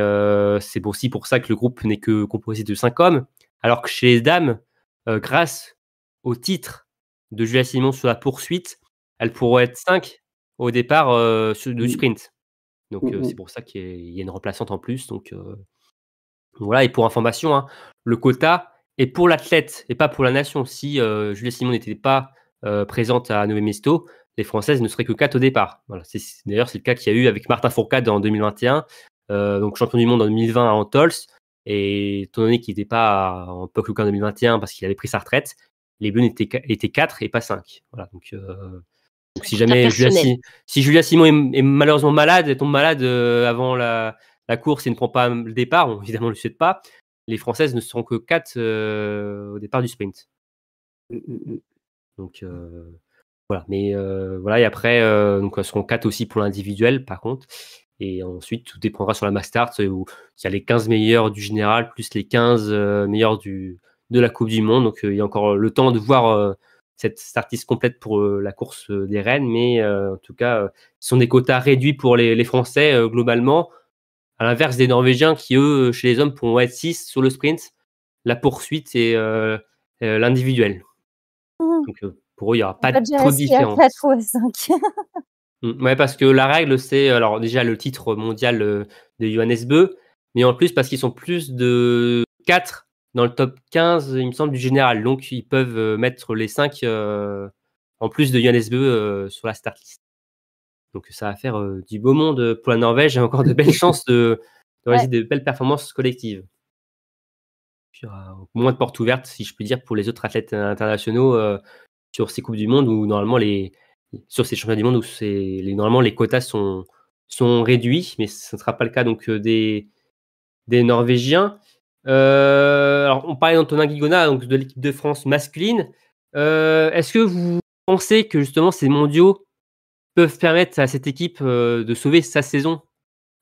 c'est aussi pour ça que le groupe n'est que composé de 5 hommes. Alors que chez les dames, grâce au titre de Julia Simon sur la poursuite, elle pourrait être 5 au départ du sprint. Donc c'est pour ça qu'il y a une remplaçante en plus. Donc voilà, et pour information, le quota est pour l'athlète et pas pour la nation. Si Julia Simon n'était pas présente à Nové Mesto, les Françaises ne seraient que 4 au départ. Voilà, d'ailleurs, c'est le cas qu'il y a eu avec Martin Fourcade en 2021, donc champion du monde en 2020 à Antols. Et étant donné qu'il n'était pas en Pokluka en 2021 parce qu'il avait pris sa retraite, les Bleus étaient 4 et pas 5. Voilà, donc si jamais Julia Simon est malheureusement malade, elle tombe malade avant la course et ne prend pas le départ, évidemment on ne le souhaite pas, les Françaises ne seront que 4 au départ du sprint. Donc voilà, mais voilà, et après donc elles seront 4 aussi pour l'individuel par contre. Et ensuite, tout dépendra sur la Mastart où il y a les 15 meilleurs du général plus les 15 meilleurs de la Coupe du Monde. Donc, il y a encore le temps de voir cette startlist complète pour la course des reines. Mais en tout cas, ce sont des quotas réduits pour les Français globalement. À l'inverse des Norvégiens qui, eux, chez les hommes, pourront être 6 sur le sprint, la poursuite et l'individuel. Donc, pour eux, il n'y aura pas trop de différence. 4 fois 5. Ouais, parce que la règle, c'est alors déjà le titre mondial de Johannes Beu, mais en plus parce qu'ils sont plus de 4 dans le top 15, il me semble, du général. Donc, ils peuvent mettre les 5 en plus de Johannes Beu sur la start list. Donc, ça va faire du beau monde pour la Norvège et encore de belles chances de réaliser de belles performances collectives. Puis, il y aura moins de portes ouvertes, si je peux dire, pour les autres athlètes internationaux sur ces Coupes du Monde où normalement sur ces championnats du monde où normalement les quotas sont réduits, mais ce ne sera pas le cas donc des Norvégiens. Alors on parlait d'Antonin Guigona, donc de l'équipe de France masculine. Est-ce que vous pensez que justement ces mondiaux peuvent permettre à cette équipe de sauver sa saison,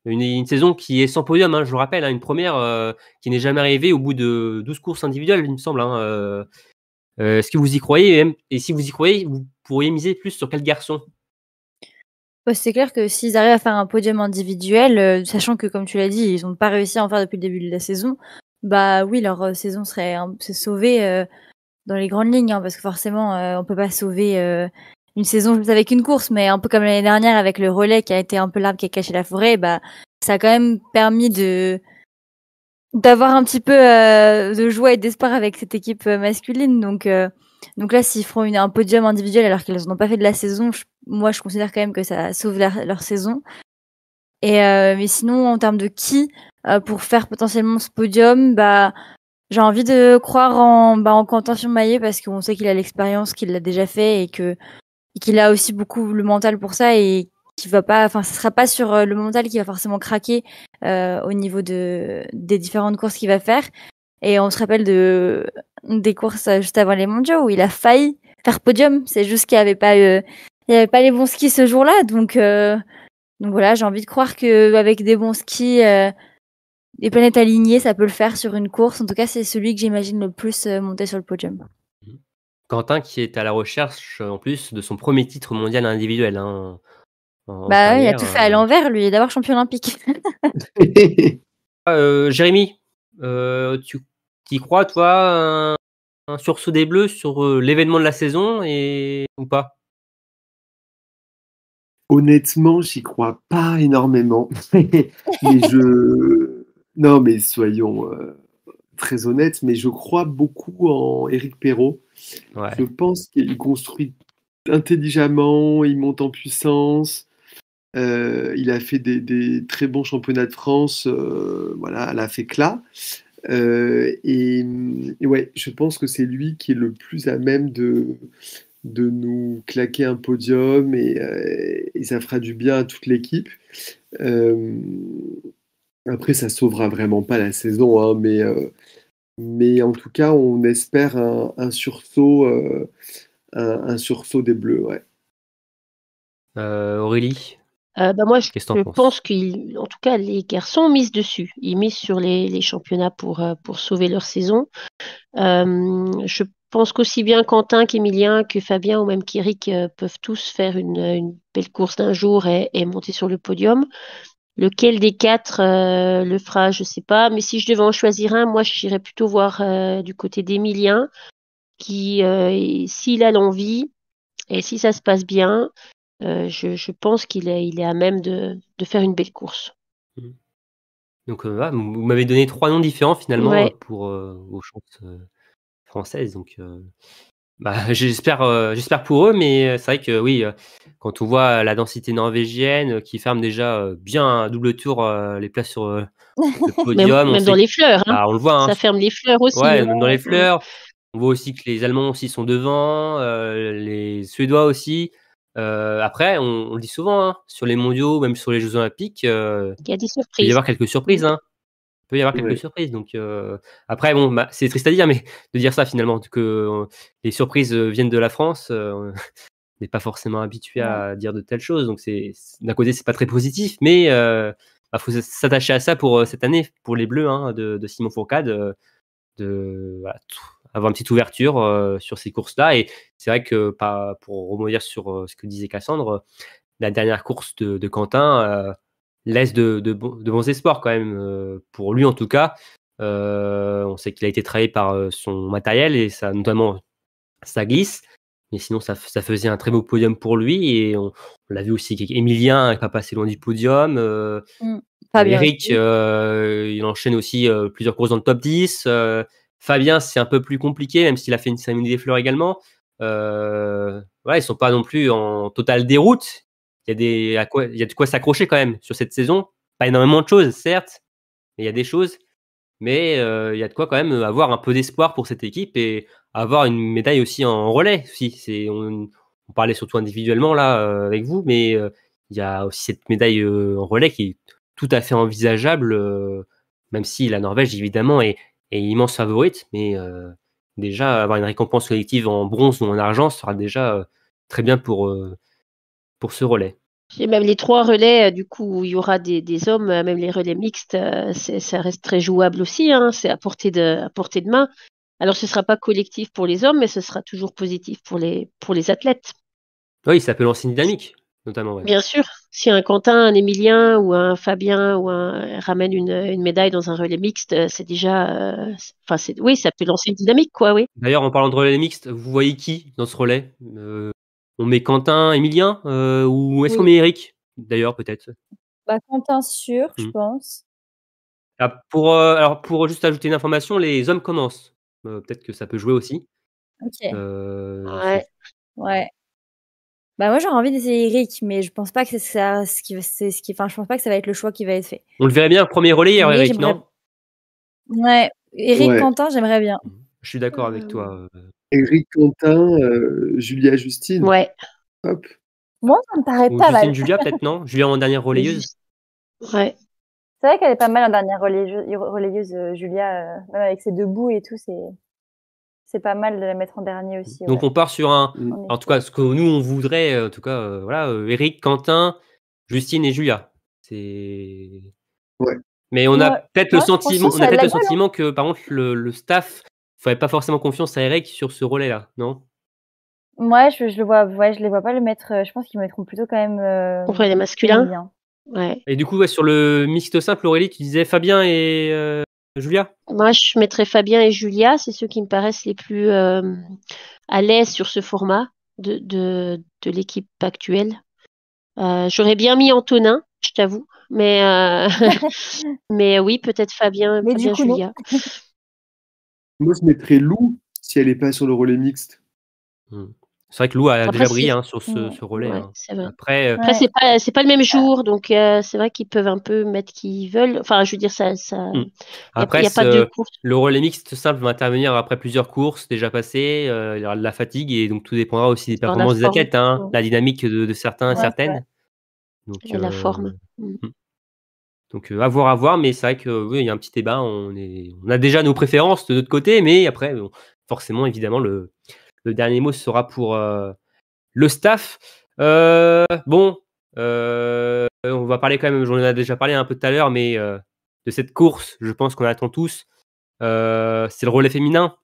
une saison qui est sans podium, je le rappelle, une première qui n'est jamais arrivée au bout de 12 courses individuelles, il me semble. Est-ce que vous y croyez et si vous y croyez, vous pourriez miser plus sur quel garçon? C'est clair que s'ils arrivent à faire un podium individuel, sachant que, comme tu l'as dit, ils n'ont pas réussi à en faire depuis le début de la saison, bah oui, leur saison serait sauvée dans les grandes lignes, parce que forcément, on peut pas sauver une saison juste avec une course, mais un peu comme l'année dernière avec le relais qui a été un peu l'arbre qui a caché la forêt, bah ça a quand même permis d'avoir un petit peu de joie et d'espoir avec cette équipe masculine. Donc là, s'ils feront un podium individuel alors qu'ils n'ont pas fait de la saison, moi je considère quand même que ça sauve leur saison. Et mais sinon, en termes de pour faire potentiellement ce podium, bah j'ai envie de croire en Quentin Fillon-Maillet parce qu'on sait qu'il a l'expérience, qu'il l'a déjà fait et qu'il a aussi beaucoup le mental pour ça et qui va pas, ce sera pas sur le mental qui va forcément craquer au niveau des différentes courses qu'il va faire. Et on se rappelle des courses juste avant les mondiaux où il a failli faire podium. C'est juste qu'il y avait pas les bons skis ce jour-là. Donc voilà, j'ai envie de croire que avec des bons skis, les planètes alignées, ça peut le faire sur une course. En tout cas, c'est celui que j'imagine le plus monter sur le podium. Quentin qui est à la recherche en plus de son premier titre mondial individuel. Hein, en Bah ouais, il a carrière, tout fait à l'envers, lui, d'abord champion olympique. Jérémy, tu y crois, toi, un sursaut des Bleus sur l'événement de la saison ou pas? Honnêtement, j'y crois pas énormément. Mais non, mais soyons très honnêtes, mais je crois beaucoup en Éric Perrault. Ouais. Je pense qu'il construit intelligemment, il monte en puissance. Il a fait des très bons championnats de France, voilà, à la fécla. Et ouais, je pense que c'est lui qui est le plus à même de nous claquer un podium et ça fera du bien à toute l'équipe. Après, ça sauvera vraiment pas la saison, hein, mais en tout cas, on espère un sursaut, un sursaut des Bleus. Ouais. Aurélie, Moi, je qu'est-ce que t'en penses? pense qu'en tout cas, les garçons misent dessus. Ils misent sur les championnats pour sauver leur saison. Je pense qu'aussi bien Quentin qu'Emilien, que Fabien ou même qu'Éric peuvent tous faire une belle course d'un jour et monter sur le podium. Lequel des quatre le fera, je sais pas. Mais si je devais en choisir un, moi, j'irais plutôt voir du côté d'Emilien, qui, s'il a l'envie et si ça se passe bien, je pense qu'il est à même de faire une belle course. Donc, vous m'avez donné 3 noms différents finalement Ouais. pour vos chances françaises. Donc, j'espère pour eux, mais c'est vrai que oui, quand on voit la densité norvégienne qui ferme déjà bien à double tour les places sur le podium, Même dans les fleurs, hein. on le voit. Hein, ça ferme les fleurs aussi. ouais, Hein. même dans les fleurs. On voit aussi que les Allemands aussi sont devant, les Suédois aussi. Après, on le dit souvent, hein, sur les mondiaux, même sur les Jeux Olympiques, Il y a des il peut y surprises. avoir quelques surprises. Hein. Il peut y avoir quelques Ouais. surprises. Donc, après, bon, c'est triste à dire, mais de dire ça finalement, que les surprises viennent de la France, on n'est pas forcément habitué à dire de telles choses. Donc, d'un côté, c'est pas très positif, mais faut s'attacher à ça pour cette année, pour les Bleus hein, de Simon Fourcade, avoir une petite ouverture sur ces courses-là. Et c'est vrai que, pour rebondir sur ce que disait Cassandre, la dernière course de Quentin laisse de bons espoirs quand même, pour lui en tout cas. On sait qu'il a été travaillé par son matériel et ça, notamment, ça glisse. Mais sinon, ça faisait un très beau podium pour lui. Et on l'a vu aussi qu'Emilien n'est pas passé loin du podium. Fabien Eric, aussi. il enchaîne aussi plusieurs courses dans le top 10. Fabien, c'est un peu plus compliqué, même s'il a fait une cérémonie des fleurs également. Ils sont pas non plus en totale déroute. Il y a de quoi s'accrocher quand même sur cette saison. Pas énormément de choses, certes, mais il y a des choses. Mais il y a de quoi quand même avoir un peu d'espoir pour cette équipe et avoir une médaille aussi en relais. On parlait surtout individuellement là avec vous, mais il y a aussi cette médaille en relais qui est tout à fait envisageable, même si la Norvège évidemment est immense favorite, mais déjà avoir une récompense collective en bronze ou en argent sera déjà très bien pour ce relais. Et même les 3 relais, du coup, où il y aura des hommes, même les relais mixtes, ça reste très jouable aussi. Hein, c'est à portée de main. Alors, ce ne sera pas collectif pour les hommes, mais ce sera toujours positif pour les athlètes. Oui, ça peut lancer une dynamique, notamment. Ouais. Bien sûr, si un Quentin, un Emilien ou un Fabien ramène une médaille dans un relais mixte, c'est déjà, oui, ça peut lancer une dynamique, quoi, oui. D'ailleurs, en parlant de relais mixte, vous voyez qui dans ce relais? On met Quentin, Emilien, ou est-ce qu'on met Eric? D'ailleurs, peut-être. Quentin sûr, je pense. Pour juste ajouter une information, les hommes commencent. Peut-être que ça peut jouer aussi. Ok. Ouais. Moi j'aurais envie d'essayer Eric, mais je pense pas que c'est ça je pense pas que ça va être le choix qui va être fait. On le verrait bien premier relayeur, Eric, non? Ouais, Eric Quentin, j'aimerais bien. Je suis d'accord avec toi. Eric Quentin, Julia Justine. Ouais. Hop. Moi, ça me paraît pas mal. Justine Julia, peut-être, non? Julia en dernière relayeuse. Ouais. C'est vrai qu'elle est pas mal en dernière relayeuse Julia, même avec ses 2 bouts et tout, c'est pas mal de la mettre en dernier aussi. Donc on part sur en tout cas, ce que nous on voudrait, en tout cas, Eric, Quentin, Justine et Julia. Ouais. Mais on a Ouais, peut-être ouais, le sentiment, franchement, ça a de la gueule. que par contre le staff ferait pas forcément confiance à Eric sur ce relais-là, non? Ouais, je le vois, ouais, je les vois pas le mettre. Je pense qu'ils mettront plutôt quand même Contre les masculins. Camille, hein. Ouais. Et du coup, ouais, sur le mixte simple, Aurélie, tu disais Fabien et Julia? Moi, je mettrais Fabien et Julia, c'est ceux qui me paraissent les plus à l'aise sur ce format de l'équipe actuelle. J'aurais bien mis Antonin, je t'avoue, mais oui, peut-être Fabien, Mais du coup, non. Julia. Moi, je mettrais Lou si elle n'est pas sur le relais mixte. C'est vrai que Lou a Après, déjà brillé c'est- sur ce relais. Ouais, hein. c'est vrai. Après, Après, Ouais. c'est pas le même jour, donc c'est vrai qu'ils peuvent un peu mettre qui veulent. Enfin, je veux dire, il après y a pas de course. le relais mixte simple va intervenir après plusieurs courses déjà passées. Il y aura de la fatigue et donc tout dépendra aussi des Dans la performances des forme. athlètes, hein, la dynamique de certains et Ouais, c'est vrai. certaines. Donc, Et la forme. Donc à voir, mais c'est vrai que oui, il y a un petit débat. On a déjà nos préférences de notre côté, mais après, bon, forcément, évidemment, le dernier mot sera pour le staff. Bon, on va parler quand même. J'en ai déjà parlé un peu tout à l'heure, mais de cette course, je pense qu'on attend tous. C'est le relais féminin.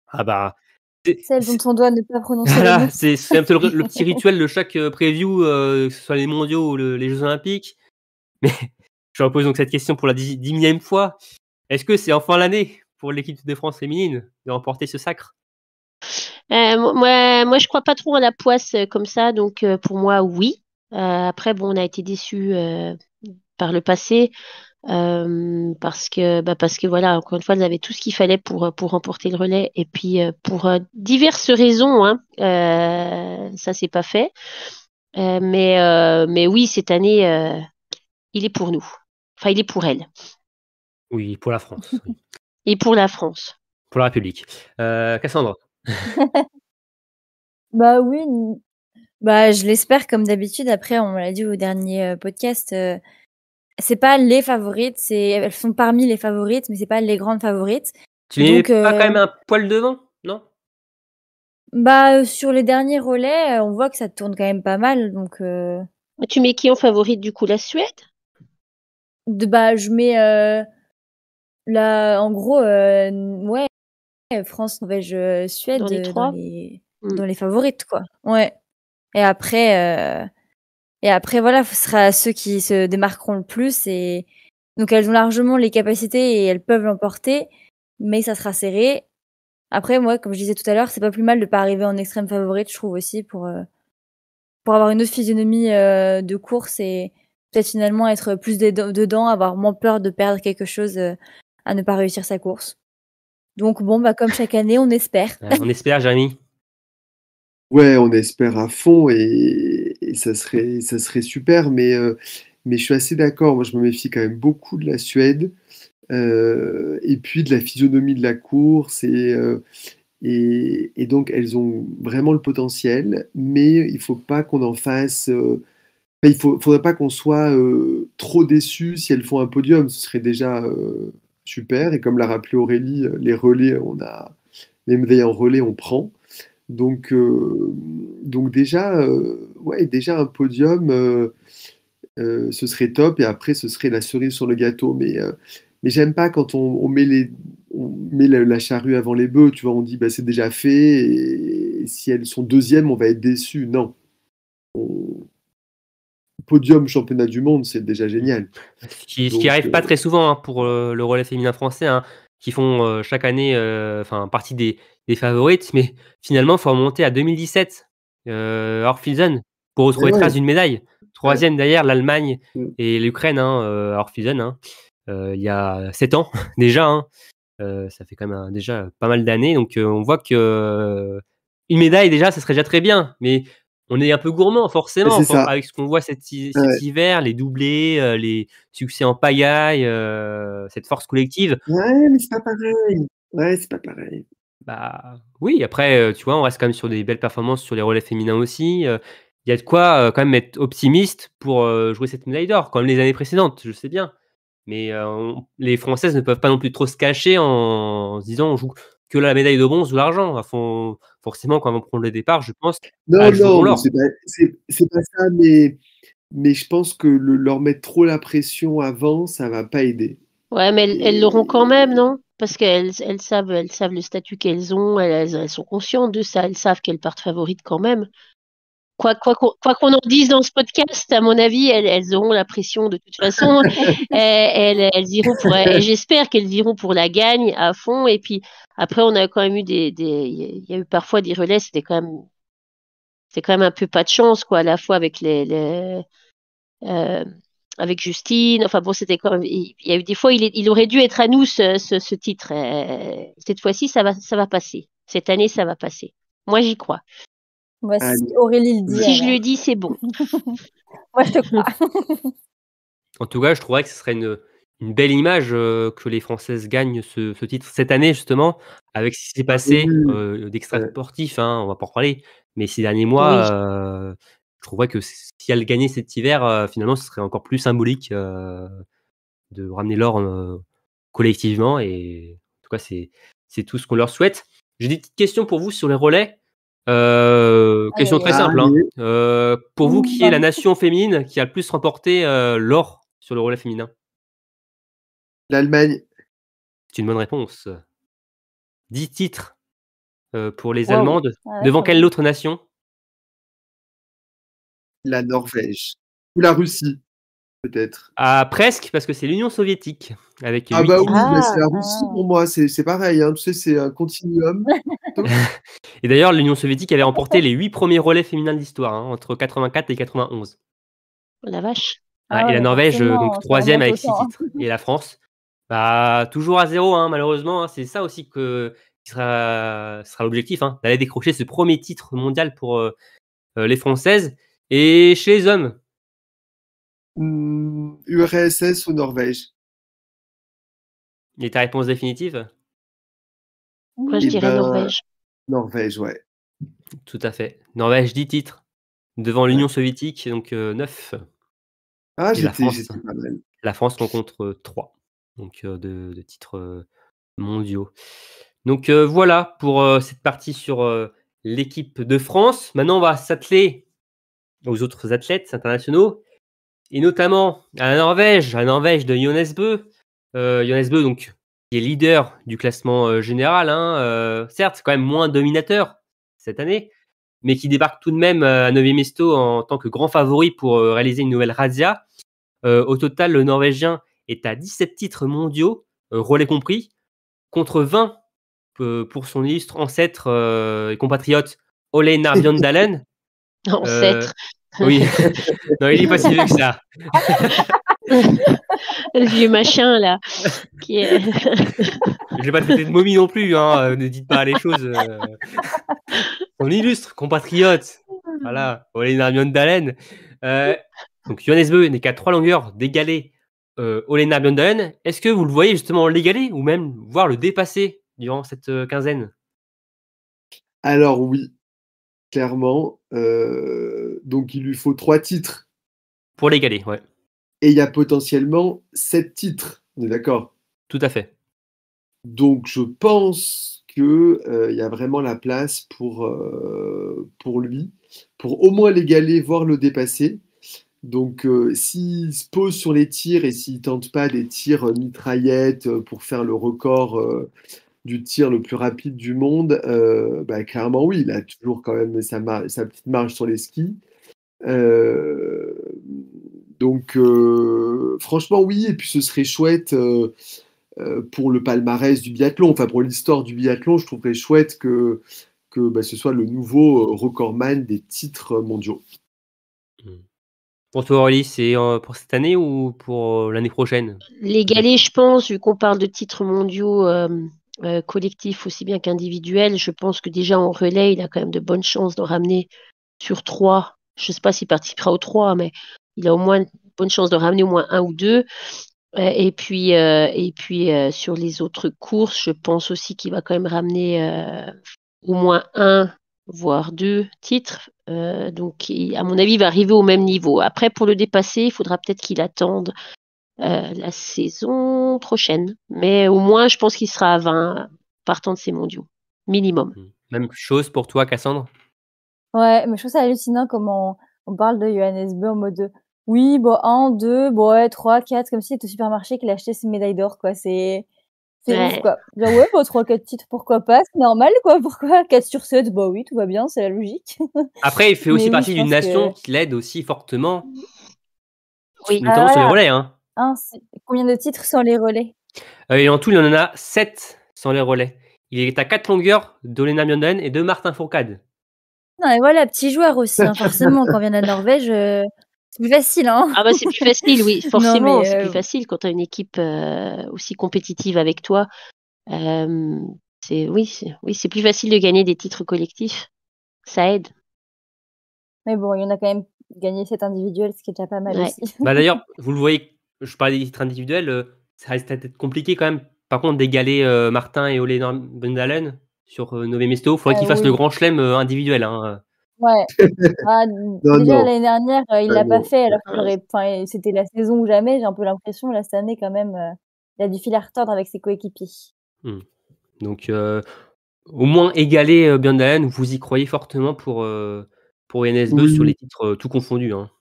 Ah bah, Celle dont on doit ne pas prononcer le voilà, nom. c'est un peu le petit rituel de chaque preview, que ce soit les mondiaux ou les Jeux Olympiques. Mais je repose donc cette question pour la 10e fois. Est-ce que c'est enfin l'année pour l'équipe de France féminine de remporter ce sacre? Moi, je crois pas trop à la poisse comme ça, donc pour moi, oui. Après, bon, on a été déçus par le passé parce que voilà, encore une fois, elles avaient tout ce qu'il fallait pour remporter le relais, et puis pour diverses raisons, hein, ça c'est pas fait. Mais oui, cette année, il est pour nous. Enfin, il est pour elle Oui, pour la France, oui. et pour la France. Pour la République. Cassandre? Bah oui, bah je l'espère comme d'habitude. Après, on l'a dit au dernier podcast, c'est pas les favorites, elles sont parmi les favorites, mais c'est pas les grandes favorites. Tu les mets Donc, pas quand même un poil devant, non? bah sur les derniers relais, on voit que ça tourne quand même pas mal. Donc, Tu mets qui en favorite du coup, la Suède? bah je mets en gros, ouais, France, Norvège, Suède Dans les trois? dans les favorites, quoi. Ouais. Et après, voilà, ce sera ceux qui se démarqueront le plus. Et donc, elles ont largement les capacités et elles peuvent l'emporter, mais ça sera serré. Après, moi, comme je disais tout à l'heure, c'est pas plus mal de pas arriver en extrême favorite, je trouve aussi, pour avoir une autre physionomie de course et peut-être finalement être plus dedans, avoir moins peur de perdre quelque chose, à ne pas réussir sa course. Donc bon, bah comme chaque année, on espère. On espère, Jérémy. Ouais, on espère à fond et ça serait super, mais je suis assez d'accord. Moi, je me méfie quand même beaucoup de la Suède et puis de la physionomie de la course et donc elles ont vraiment le potentiel, mais il faut pas qu'on en fasse. Faudrait pas qu'on soit trop déçus si elles font un podium. Ce serait déjà super. Et comme l'a rappelé Aurélie, les relais, les médailles en relais, on prend. Donc déjà, ouais, déjà un podium, ce serait top. Et après, ce serait la cerise sur le gâteau. Mais j'aime pas quand on met la charrue avant les bœufs. Tu vois, on dit bah, c'est déjà fait. Et si elles sont deuxièmes, on va être déçus. Non. Podium championnat du monde, c'est déjà génial. Ce qui arrive pas très souvent, hein, pour le relais féminin français, hein, qui font chaque année partie des favorites, mais finalement, il faut remonter à 2017, Orphizen, pour retrouver trace d'une médaille. Troisième derrière l'Allemagne et l'Ukraine, hein, Orphizen, hein, il y a 7 ans déjà. Hein, ça fait quand même déjà pas mal d'années, donc on voit que une médaille déjà, ça serait déjà très bien, mais on est un peu gourmand forcément avec ce qu'on voit cet hiver, les doublés, les succès en pagaille, cette force collective. Ouais, mais c'est pas pareil. Ouais, c'est pas pareil. Bah oui, après, tu vois, on reste quand même sur des belles performances sur les relais féminins aussi. Il y a de quoi quand même être optimiste pour jouer cette médaille d'or, comme les années précédentes, je sais bien. Mais les Françaises ne peuvent pas non plus trop se cacher en se disant on joue que la médaille de bronze ou l'argent. Forcément, quand on prend le départ, je pense, Non, elles joueront mais l'or. c'est pas ça, mais je pense que leur mettre trop la pression avant, ça va pas aider. Ouais, mais elles l'auront quand même, non? Parce qu'elles savent le statut qu'elles ont, elles sont conscientes de ça, elles savent qu'elles partent favorites quand même. Quoi qu'on en dise dans ce podcast, à mon avis, elles auront la pression de toute façon. Elles iront et j'espère qu'elles iront pour la gagne à fond. Et puis après, on a quand même eu il y a eu parfois des relais, c'est quand même un peu pas de chance, quoi, à la fois avec avec Justine. Enfin bon, c'était quand même, il y a eu des fois, il aurait dû être à nous ce titre. Cette fois-ci, ça va passer. Cette année, ça va passer. Moi, j'y crois. Moi, si Allez. Aurélie le dit. Si je alors. le dis, c'est bon. Moi, je te crois. En tout cas, je trouverais que ce serait une belle image que les Françaises gagnent ce titre cette année, justement, avec ce qui s'est passé d'extra sportif, hein, on va pas en reparler. Mais ces derniers mois, je trouverais que si elles gagnaient cet hiver, finalement, ce serait encore plus symbolique de ramener l'or collectivement. Et en tout cas, c'est tout ce qu'on leur souhaite. J'ai des petites questions pour vous sur les relais. Question très simple. Hein. Pour vous, qui est la nation féminine qui a le plus remporté l'or sur le relais féminin? L'Allemagne. C'est une bonne réponse. 10 titres pour les Wow. Allemandes. Ah ouais, Devant quand quelle même. autre nation? La Norvège. Ou la Russie, peut-être. Ah, presque, parce que c'est l'Union soviétique. Avec Ah 8 bah titres. oui, mais c'est la Ah. Russie pour moi, c'est pareil, hein, tu sais, c'est un continuum. Et d'ailleurs, l'Union soviétique avait remporté les 8 premiers relais féminins de l'histoire, hein, entre 84 et 91. La vache. Ah et ouais, la mais Norvège, forcément, donc ça troisième remonte avec 6 autant, hein. titres. Et la France, bah, toujours à 0, hein, malheureusement. Hein, c'est ça aussi qui sera l'objectif, hein, d'aller décrocher ce premier titre mondial pour les Françaises. Et chez les hommes, URSS ou Norvège? et ta réponse définitive? Moi, je Eh dirais ben, Norvège. Norvège, ouais. Tout à fait. Norvège, 10 titres. Devant l'Union soviétique, donc 9. Ah, Et la France, j'étais pas mal. la France rencontre 3 donc, de titres mondiaux. Donc voilà pour cette partie sur l'équipe de France. Maintenant, on va s'atteler aux autres athlètes internationaux, et notamment à la Norvège de Johannes Bø. Johannes Bø, donc, qui est leader du classement général. Hein, certes, c'est quand même moins dominateur cette année, mais qui débarque tout de même à 9e Mesto en tant que grand favori pour réaliser une nouvelle razzia. Au total, le Norvégien est à 17 titres mondiaux, relais compris, contre 20 pour son illustre ancêtre et compatriote Ole Einar Bjørndalen. Ancêtre. Oui, non, il est pas si vieux que ça. Le vieux machin, là. Qui est... Je vais pas traiter de momie non plus, hein, ne dites pas les choses. Son illustre compatriote, voilà, Ole Einar Bjørndalen. Donc Johannes Bø n'est qu'à 3 longueurs d'égaler Ole Einar Bjørndalen. Est-ce que vous le voyez justement l'égaler ou même voir le dépasser durant cette quinzaine? Alors oui, clairement. Donc il lui faut 3 titres. Pour l'égaler, ouais. Et il y a potentiellement 7 titres, on est d'accord? Tout à fait. Donc je pense qu'il y a vraiment la place pour lui, pour au moins l'égaler, voire le dépasser. Donc s'il se pose sur les tirs et s'il tente pas des tirs mitraillettes pour faire le record du tir le plus rapide du monde, bah, clairement oui, il a toujours quand même sa petite marge sur les skis. Donc franchement oui, et puis ce serait chouette pour le palmarès du biathlon, enfin pour l'histoire du biathlon, je trouverais chouette que bah, ce soit le nouveau recordman des titres mondiaux. Pour toi, Aurélie, c'est pour cette année ou pour l'année prochaine? L'égaler, je pense, vu qu'on parle de titres mondiaux collectifs aussi bien qu'individuels, je pense que déjà en relais, il a quand même de bonnes chances d'en ramener sur 3. Je ne sais pas s'il participera aux 3, mais il a au moins de bonnes chances de ramener au moins 1 ou 2. Et puis sur les autres courses, je pense aussi qu'il va quand même ramener au moins 1, voire 2 titres. Donc, à mon avis, il va arriver au même niveau. Après, pour le dépasser, il faudra peut-être qu'il attende la saison prochaine. Mais au moins, je pense qu'il sera à 20 partant de ces mondiaux, minimum. Même chose pour toi, Cassandre? Ouais, mais je trouve ça hallucinant comment on parle de Johannes Bø en mode Oui, bon, 1, 2, bon, ouais, 3, 4, comme si c'était au supermarché qu'il a acheté ses médailles d'or, quoi. C'est ouf, Ouais. quoi. Genre, ouais, bah, 3, 4 titres, pourquoi pas, c'est normal, quoi. Pourquoi 4 sur 7, bah oui, tout va bien, c'est la logique. Après, il fait aussi Mais oui, partie je d'une pense nation que. qui l'aide aussi fortement, Oui. Ah, notamment sur les voilà. relais. Hein. Combien de titres sans les relais? Et en tout, il en a 7 sans les relais. Il est à 4 longueurs d'Olena Mjønden et de Martin Fourcade. Non, et voilà, petit joueur aussi, hein, forcément, quand on vient de la Norvège, c'est plus facile, hein. Ah bah c'est plus facile, oui, Non, forcément, mais c'est plus facile quand tu as une équipe aussi compétitive avec toi. C'est plus facile de gagner des titres collectifs. Ça aide. mais bon, il y en a quand même gagné 7 individuels, ce qui est déjà pas mal Ouais. aussi. Bah d'ailleurs, vous le voyez, je parlais des titres individuels, ça reste peut-être compliqué quand même. Par contre, d'égaler Martin et Ole Bundalen sur Nové Mesto, il faudrait qu'ils fassent le Oui. grand chelem individuel. Hein. Ouais. Ah, Non, déjà non. l'année dernière, il Ah l'a pas non. fait, alors qu'il aurait, enfin, c'était la saison ou jamais, j'ai un peu l'impression. Là, cette année, quand même, il a du fil à retordre avec ses coéquipiers. Donc, au moins égaler Bundalen, vous y croyez fortement pour NSB sur les Oui. titres tout confondus. Hein.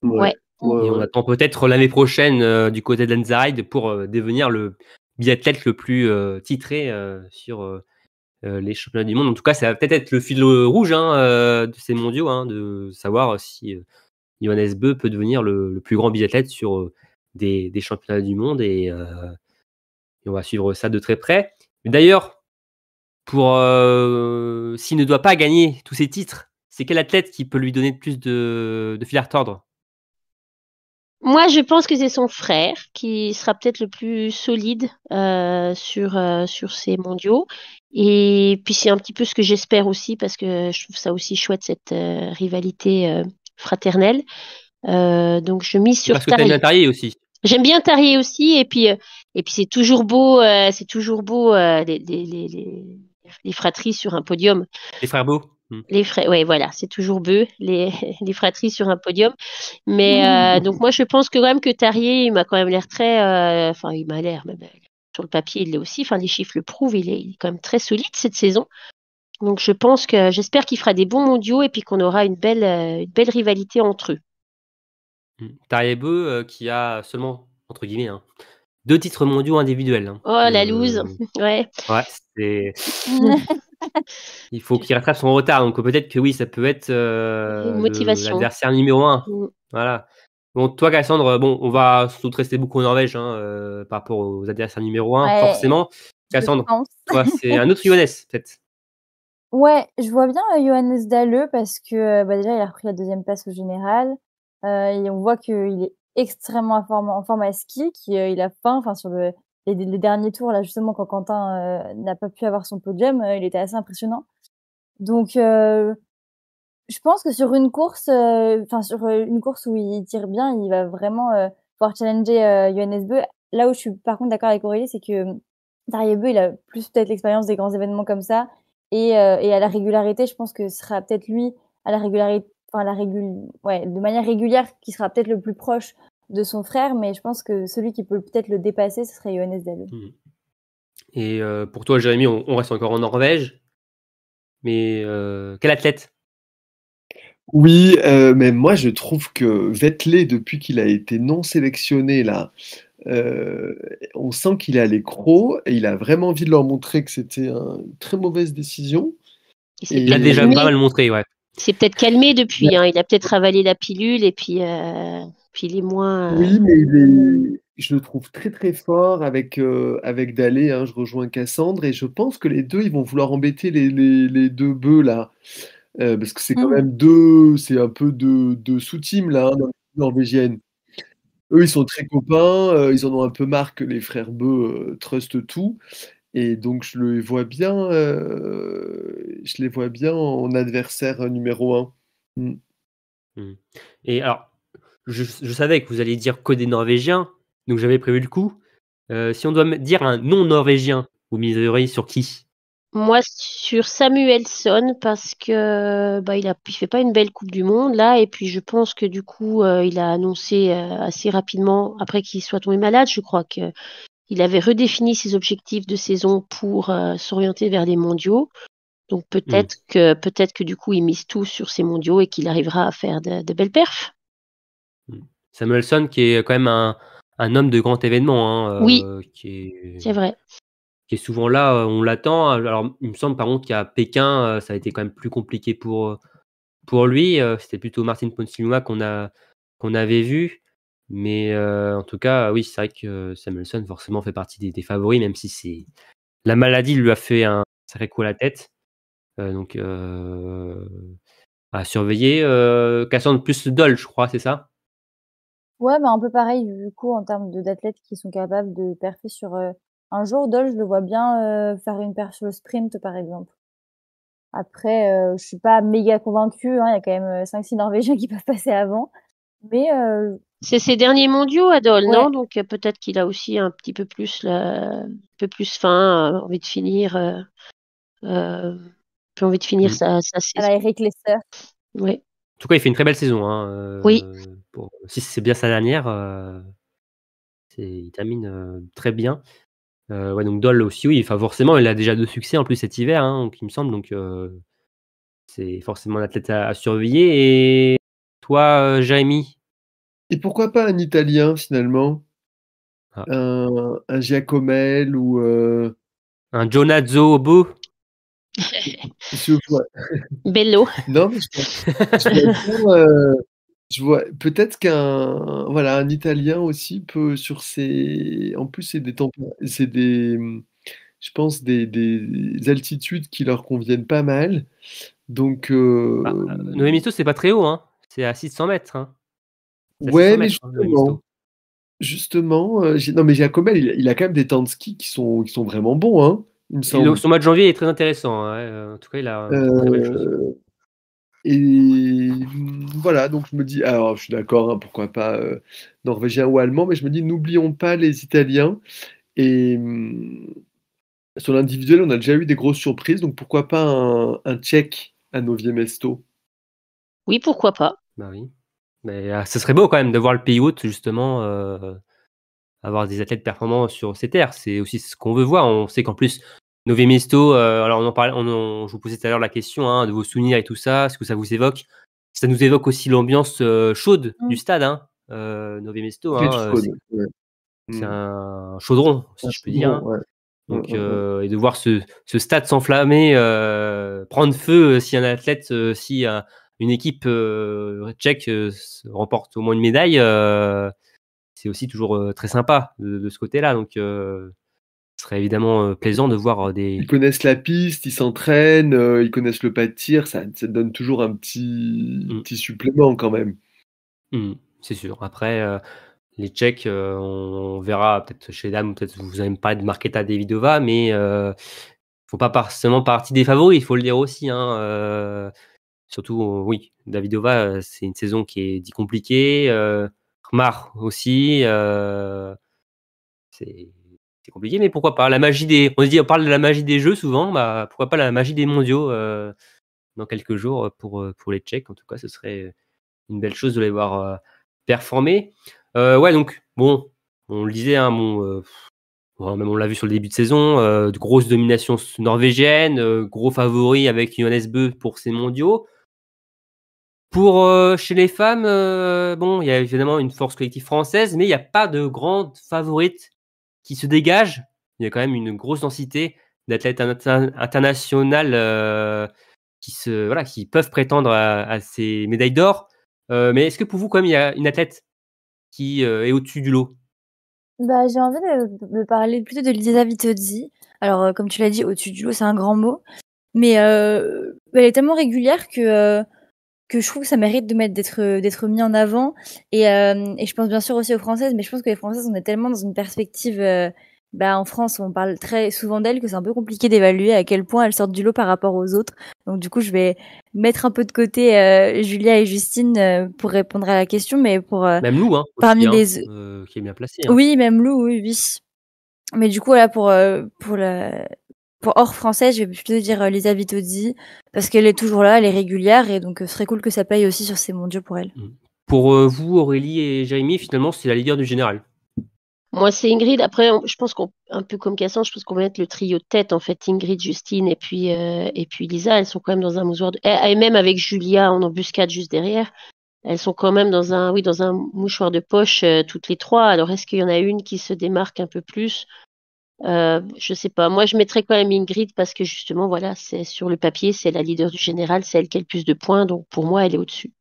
Ouais. Ouais, Et on ouais. attend peut-être l'année prochaine du côté d'Anzaride pour devenir le biathlète le plus titré sur les championnats du monde. En tout cas, ça va peut-être être le fil rouge de ces mondiaux, de savoir si Johannes Bö peut devenir le plus grand biathlète sur des championnats du monde. Et on va suivre ça de très près. D'ailleurs, s'il ne doit pas gagner tous ces titres, c'est quel athlète qui peut lui donner plus de fil à retordre? Moi, je pense que c'est son frère qui sera peut-être le plus solide sur ces mondiaux. Et puis c'est un petit peu ce que j'espère aussi parce que je trouve ça aussi chouette cette rivalité fraternelle. Donc je mise sur Parce que tu aimes bien Tarier. Tarier aussi. J'aime bien Tarier aussi et puis c'est toujours beau les fratries sur un podium. Les frères Beau. Les frères, ouais, voilà, c'est toujours beau les fratries sur un podium. Mais donc moi je pense que quand même que Tarier, il m'a quand même l'air très, enfin il m'a l'air même sur le papier il l'est aussi. Enfin les chiffres le prouvent, il est quand même très solide cette saison. Donc j'espère qu'il fera des bons mondiaux et puis qu'on aura une belle rivalité entre eux. Tarier Beu qui a seulement entre guillemets 2 titres mondiaux individuels. Hein. Oh la loose, ouais. Ouais, il faut qu'il rattrape son retard. Donc peut-être que oui, ça peut être Une motivation. l'adversaire numéro 1. Mm. Voilà. Bon, toi, Cassandre, on va surtout rester beaucoup en Norvège par rapport aux adversaires numéro 1, Ouais, forcément. je Cassandre, pense. toi, c'est un autre Johannes, peut-être. Ouais, je vois bien Johannes Dahle parce que déjà, il a repris la 2e place au général. Et on voit qu'il est extrêmement en forme à ski, il a faim. Enfin, sur les derniers tours, là, justement, quand Quentin n'a pas pu avoir son podium, il était assez impressionnant. Donc, je pense que sur une course, une course où il tire bien, il va vraiment pouvoir challenger Johannes Bö. Là où je suis par contre d'accord avec Aurélie, c'est que Tarier Bö, il a plus peut-être l'expérience des grands événements comme ça. Et à la régularité, je pense que ce sera peut-être lui, à la régularité, enfin, de manière régulière, qui sera peut-être le plus proche de son frère. Mais je pense que celui qui peut peut-être le dépasser, ce serait Johannes Dahle. Et pour toi, Jérémy, on reste encore en Norvège. Mais quel athlète? Oui, mais moi je trouve que Vettel, depuis qu'il a été non sélectionné là, on sent qu'il est à l'écrou et il a vraiment envie de leur montrer que c'était une très mauvaise décision. Il Il a déjà pas mal montré, ouais. Il s'est peut-être calmé depuis. Il a peut-être avalé la pilule et puis il est moins. Oui, mais je le trouve très très fort avec Dahle. Je rejoins Cassandre et je pense que les deux ils vont vouloir embêter les deux bœufs là. Parce que c'est quand même c'est un peu deux sous-teams là, dans l'équipe norvégienne. Eux, ils sont très copains, ils en ont un peu marre que les frères Beu trustent tout. Et donc, je les vois bien en adversaire numéro 1. Et alors, je savais que vous alliez dire que des Norvégiens, donc j'avais prévu le coup. Si on doit dire un non-Norvégien, vous miseriez sur qui? Moi, sur Samuelsson, parce que il fait pas une belle Coupe du Monde là, et puis je pense que du coup, il a annoncé assez rapidement après qu'il soit tombé malade. Je crois que il avait redéfini ses objectifs de saison pour s'orienter vers les mondiaux. Donc peut-être que du coup, il mise tout sur ces mondiaux et qu'il arrivera à faire de belles perfs. Samuelsson qui est quand même un homme de grand événement, hein, Oui. qui C'est vrai. est souvent là, on l'attend. Alors, il me semble par contre qu'à Pékin, ça a été quand même plus compliqué pour lui. C'était plutôt Martin Ponsiluva qu'on avait vu. Mais en tout cas, oui, c'est vrai que Samuelsson forcément fait partie des favoris, même si la maladie lui a fait un sacré coup à la tête. Donc à surveiller. Cassandre plus Doll, je crois, c'est ça? Ouais, mais un peu pareil, du coup, en termes d'athlètes qui sont capables de perfer sur un jour. Doll, je le vois bien faire une perf sur le sprint, par exemple. Après, je suis pas méga convaincue, hein, il y a quand même 5-6 Norvégiens qui peuvent passer avant. Mais C'est ses derniers mondiaux, Adol, ouais, non? Donc peut-être qu'il a aussi un petit peu plus, un peu plus faim, envie de finir, plus envie de finir Mm. sa à la saison. Eric Lester. Ouais. En tout cas, il fait une très belle saison, hein, Oui. si c'est bien sa dernière, il termine très bien. Ouais, donc Doll aussi, oui, enfin forcément, il a déjà 2 succès en plus cet hiver, hein, donc il me semble, donc c'est forcément un athlète à surveiller. Et toi, Jérémy? Et pourquoi pas un Italien finalement? Ah. Un Giacomel ou Un Jonazzo Obo? je vois. Bello. Non, mais je vois peut-être qu'un voilà, un Italien aussi peut sur ses en plus c'est des, je pense des altitudes qui leur conviennent pas mal. Donc Nové Misto, c'est pas très haut, hein. C'est à 600 mètres, hein. C'est à 600 ouais, mais mètres, hein, Nové Misto. justement, non mais Giacomel, il a quand même des temps de ski qui sont vraiment bons, hein, il me semble. Son mois de janvier est très intéressant, hein, ouais, en tout cas, il a montré de très belles choses. Et voilà, donc je me dis, alors je suis d'accord, hein, pourquoi pas norvégien ou allemand, mais je me dis, n'oublions pas les Italiens. Et sur l'individuel, on a déjà eu des grosses surprises, donc pourquoi pas un Tchèque à Novie Mesto? Oui, pourquoi pas. Bah oui. Mais ce serait beau quand même de voir le pays hôte, justement, avoir des athlètes performants sur ces terres. C'est aussi ce qu'on veut voir. On sait qu'en plus, Nové Mesto, alors on en parlait, je vous posais tout à l'heure la question, hein, de vos souvenirs et tout ça, ce que ça vous évoque. Ça nous évoque aussi l'ambiance chaude du stade, hein, Nové Mesto, Très hein, chaude, ouais. c'est Mmh. un chaudron, si Un je peux dire, chaudron, hein. ouais. Donc, Mmh, mmh, mmh. et de voir ce stade s'enflammer, prendre feu, si un athlète, si une équipe tchèque remporte au moins une médaille, c'est aussi toujours très sympa de ce côté-là. Donc, ce serait évidemment plaisant de voir Ils des. connaissent la piste, ils s'entraînent, ils connaissent le pas de tir, ça donne toujours un Mm, petit supplément quand même. c'est sûr. Après, les Tchèques, on verra peut-être chez les dames, peut-être vous n'allez me parler de Markéta Davidová, mais faut pas forcément partie des favoris, il faut le dire aussi, hein. Surtout, oui, Davidová, c'est une saison qui est dit compliquée. Kmar aussi, c'est compliqué, mais pourquoi pas? La magie des, on parle de la magie des jeux souvent, bah pourquoi pas la magie des mondiaux dans quelques jours pour les Tchèques. En tout cas, ce serait une belle chose de les voir performer. Ouais, donc bon, on le disait, hein, même on l'a vu sur le début de saison, de grosses dominations norvégiennes, gros favoris avec Johannes Bö pour ces mondiaux. Pour chez les femmes, bon, il y a évidemment une force collective française, mais il n'y a pas de grande favorite qui se dégage. Il y a quand même une grosse densité d'athlètes internationales qui peuvent prétendre à ces médailles d'or. Mais est-ce que pour vous, quand même, il y a une athlète qui est au-dessus du lot? Bah, j'ai envie de parler plutôt de Lisa Vitozzi. Alors, comme tu l'as dit, au-dessus du lot, c'est un grand mot. Mais elle est tellement régulière que je trouve que ça mérite d'être mis en avant. Et je pense bien sûr aussi aux Françaises, mais je pense que les Françaises, on est tellement dans une perspective. En France, on parle très souvent d'elles que c'est un peu compliqué d'évaluer à quel point elles sortent du lot par rapport aux autres. Donc du coup, je vais mettre un peu de côté Julia et Justine pour répondre à la question, mais pour Même Lou, hein, parmi aussi, les qui est bien placé. Hein. oui, même Lou, oui, oui. Mais du coup, là, pour hors française, je vais plutôt dire Lisa Vitozzi, parce qu'elle est toujours là, elle est régulière, et donc ce serait cool que ça paye aussi sur ces mondiaux pour elle. Pour vous, Aurélie et Jérémy, finalement, c'est la leader du général. Moi, c'est Ingrid. Après, je pense un peu comme Cassandre, je pense qu'on va mettre le trio de tête, en fait. Ingrid, Justine et puis Lisa, elles sont quand même dans un mousoir et même avec Julia en embuscade juste derrière. elles sont quand même dans un mouchoir de poche toutes les trois. Alors, est-ce qu'il y en a une qui se démarque un peu plus? Je sais pas. Moi, je mettrais quand même Ingrid parce que justement, voilà, c'est sur le papier, c'est la leader du général, c'est elle qui a le plus de points. Donc, pour moi, elle est au-dessus.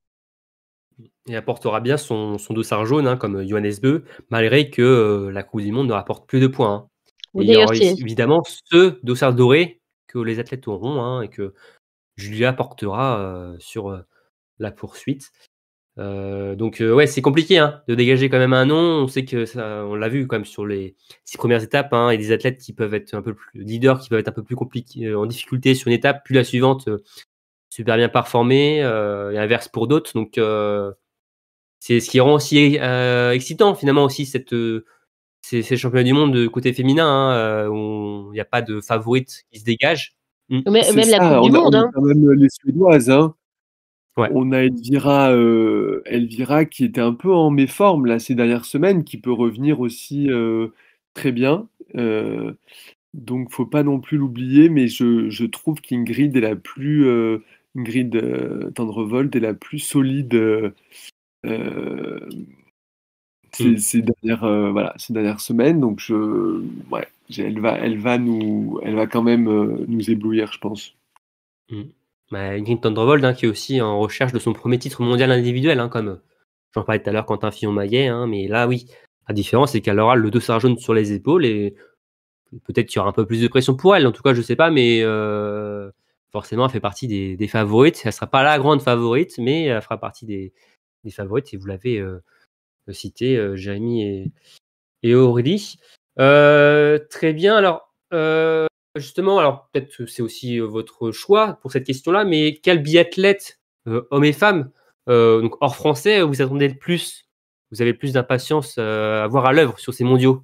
Et apportera bien son dossard jaune, hein, comme Johannes Beu, malgré que la Coupe du Monde ne rapporte plus de points. Hein. Et il y D'ailleurs, aura évidemment ce dossard doré que les athlètes auront, hein, et que Julia portera sur la poursuite. Donc ouais, c'est compliqué, hein, de dégager quand même un nom. On sait que ça, on l'a vu quand même sur les 6 premières étapes, hein, et des athlètes qui peuvent être un peu plus leaders, qui peuvent être un peu plus compliqués, en difficulté sur une étape, puis la suivante super bien performée, et inverse pour d'autres. Donc c'est ce qui rend aussi excitant finalement aussi ces championnats du monde de côté féminin, hein, où il n'y a pas de favorite qui se dégage. C'est Même la ça, Coupe du Monde, on a hein. quand même les Suédoises, hein. Ouais. On a Elvira qui était un peu en méforme là ces dernières semaines, qui peut revenir aussi très bien. Donc faut pas non plus l'oublier, mais je trouve qu'Ingrid est la plus Ingrid Tendrevold est la plus solide euh, ces dernières semaines. Donc elle va quand même nous éblouir, je pense. Ingrid Tendrevold, hein, qui est aussi en recherche de son premier titre mondial individuel, hein, comme j'en parlais tout à l'heure, Quentin Fillon-Maillet, hein, mais là oui, la différence c'est qu'elle aura le dossard jaune sur les épaules et peut-être qu'il y aura un peu plus de pression pour elle, en tout cas je sais pas, mais forcément elle fait partie des favorites. Elle sera pas la grande favorite, mais elle fera partie des favorites, et vous l'avez cité, Jérémy et Aurélie. Très bien, alors justement, alors peut-être que c'est aussi votre choix pour cette question-là, mais quel biathlète, hommes et femmes, donc hors français, vous attendez le plus? Vous avez le plus d'impatience à voir à l'œuvre sur ces mondiaux?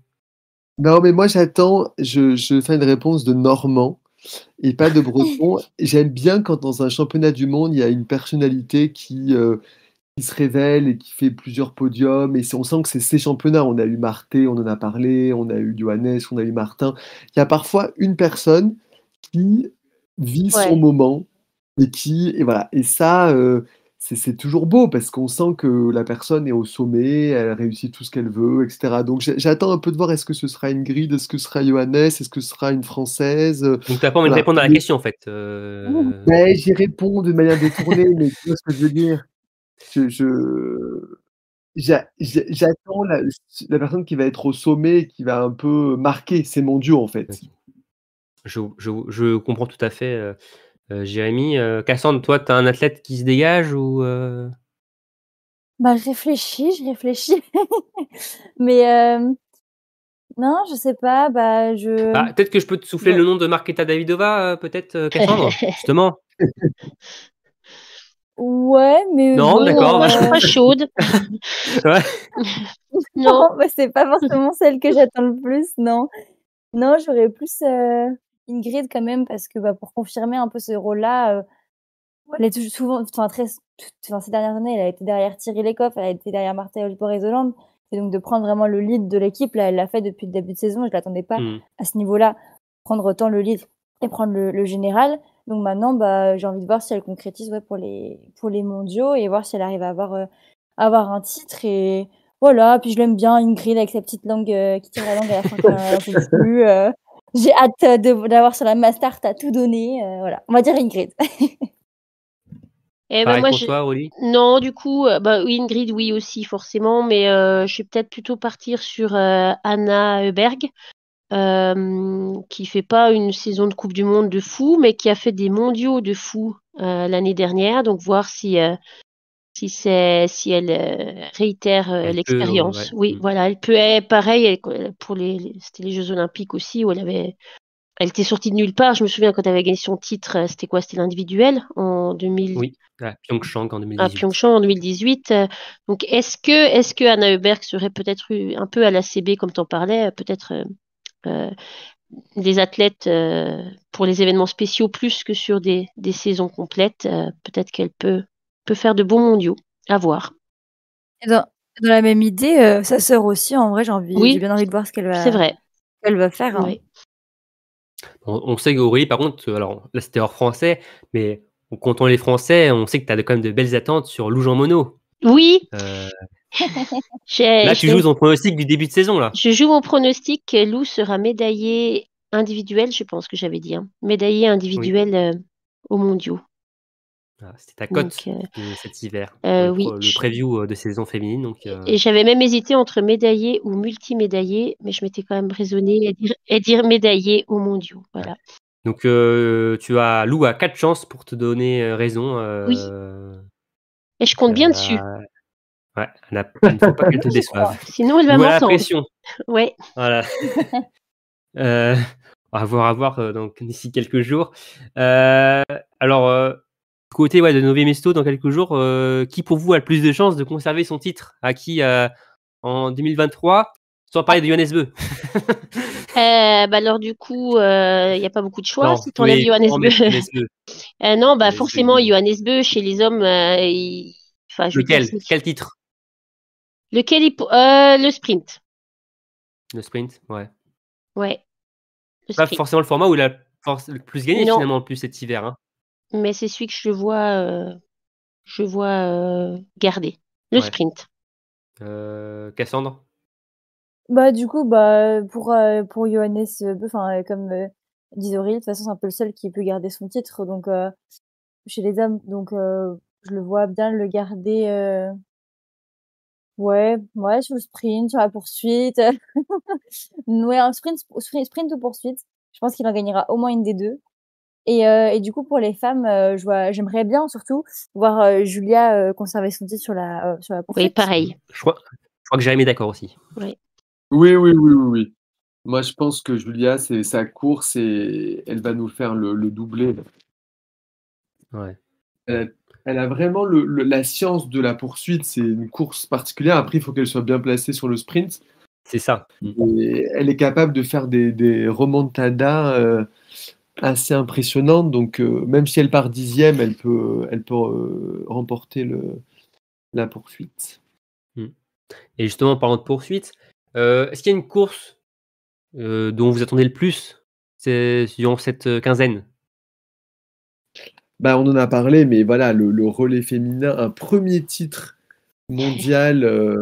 Non, mais moi je fais une réponse de Normand et pas de Breton. J'aime bien quand dans un championnat du monde, il y a une personnalité qui se révèle et qui fait plusieurs podiums. Et on sent que c'est ces championnats. On a eu Marté, on en a parlé, on a eu Johannes, on a eu Martin. Il y a parfois une personne qui vit son moment et voilà. Et ça, c'est toujours beau parce qu'on sent que la personne est au sommet, elle réussit tout ce qu'elle veut, etc. Donc j'attends un peu de voir, est-ce que ce sera Ingrid, est-ce que ce sera Johannes, est-ce que ce sera une Française. Donc t'as pas envie de répondre à la question en fait. Ben, j'y réponds de manière détournée, mais tu vois ce que je veux dire. J'attends la personne qui va être au sommet, qui va un peu marquer ces mondiaux en fait. Je comprends tout à fait, Jérémy. Cassandre, toi, tu as un athlète qui se dégage ou Bah, je réfléchis. Mais non, je sais pas. peut-être que je peux te souffler le nom de Marketa Davidova, peut-être, Cassandre, justement. Ouais, mais non, d'accord. Moi, je suis pas chaude. Ouais. Non, bah, c'est pas forcément celle que j'attends le plus, non. Non, j'aurais plus Ingrid quand même parce que pour confirmer un peu ce rôle-là, elle est toujours souvent, ces dernières années, elle a été derrière Thierry Lecoff, elle a été derrière Marta Olsborg-Ezeland, et donc de prendre vraiment le lead de l'équipe, là, elle l'a fait depuis le début de saison, je l'attendais pas à ce niveau-là, prendre autant le lead et prendre le général. Donc maintenant, j'ai envie de voir si elle concrétise pour les mondiaux et voir si elle arrive à avoir un titre. Et voilà, puis je l'aime bien, Ingrid, avec sa petite langue qui tire la langue à la fin quand elle en peut plus. J'ai hâte d'avoir sur la Mastart à tout donner. Voilà, on va dire Ingrid. Pareil pour toi, Aurélie ? Non, du coup, oui, Ingrid, oui aussi, forcément, mais je vais peut-être plutôt partir sur Anna Heuberg, qui fait pas une saison de Coupe du Monde de fou, mais qui a fait des mondiaux de fou l'année dernière. Donc voir si elle réitère l'expérience. Oui, voilà, elle peut. Pareil, c'était les Jeux Olympiques aussi où elle était sortie de nulle part. Je me souviens quand elle avait gagné son titre, c'était quoi? C'était l'individuel en 2000. Oui, à Pyeongchang en 2018. À Pyeongchang en 2018. Donc est-ce que Anna Heuberg serait peut-être un peu à la CB comme t'en parlais, peut-être des athlètes pour les événements spéciaux plus que sur des saisons complètes. Peut-être qu'elle peut faire de bons mondiaux. À voir. Et dans la même idée, sa sœur aussi, en vrai, j'ai bien envie de voir ce qu'elle va faire. Hein. Oui. On sait qu'Aurélie, par contre, alors là c'était hors français, mais en comptant les Français, on sait que tu as quand même de belles attentes sur Lou Jean Monod. Oui, Euh, j'ai- Là, tu j'ai- joues ton pronostic du début de saison, là. je joue mon pronostic. Lou sera médaillé individuel, je pense que j'avais dit. Hein. Médaillé Oui. individuel aux mondiaux. Ah, c'était ta Donc, cote de cet hiver pour oui. le preview de saison féminine. Donc, Et j'avais même hésité entre médaillé ou multimédaillé, mais je m'étais quand même raisonnée à dire médaillé aux mondiaux. Voilà. Donc, Lou a 4 chances pour te donner raison. Oui. Et je compte bien dessus. Ouais, il ne faut pas qu'elle te déçoive. Sinon, elle va Lou a la m'entendre. pression. Ouais. Voilà. À voir donc, d'ici quelques jours. Alors, du côté de Nové Mesto, dans quelques jours, qui pour vous a le plus de chances de conserver son titre? À qui en 2023? Sans parler de Johannes Beu. Alors du coup, il n'y a pas beaucoup de choix Non, si tu enlèves Johannes Beu. Johannes Beu. Non, Johannes forcément, Beu. Johannes Beu, chez les hommes, enfin, je veux dire, Lequel? Quel titre? lequel le sprint. Le sprint, ouais. Ouais, le Pas sprint. forcément le format où il a le plus gagné Non. finalement, en plus cet hiver. Hein. Mais c'est celui que je vois garder. Le Ouais. sprint. Cassandre? Bah, du coup, pour Johannes Beu, enfin, comme disait Aurélie, de toute façon, c'est un peu le seul qui peut garder son titre, donc, chez les hommes, donc, je le vois bien le garder, ouais, sur le sprint, sur la poursuite. Ouais, un sprint ou poursuite. Je pense qu'il en gagnera au moins une des deux. Et du coup, pour les femmes, j'aimerais bien surtout voir Julia conserver son titre sur la Oui, poursuite. pareil. Je crois que Jérémy est d'accord aussi. Ouais. Oui. Moi, je pense que Julia, c'est sa course et elle va nous faire le doublé. Ouais. Elle a vraiment la science de la poursuite. C'est une course particulière. Après, il faut qu'elle soit bien placée sur le sprint. C'est ça. Et elle est capable de faire des remontadas assez impressionnantes. Donc, même si elle part 10e, elle peut remporter la poursuite. Et justement, en parlant de poursuite, est-ce qu'il y a une course dont vous attendez le plus durant cette quinzaine? Bah, on en a parlé, mais voilà, le relais féminin, un premier titre mondial,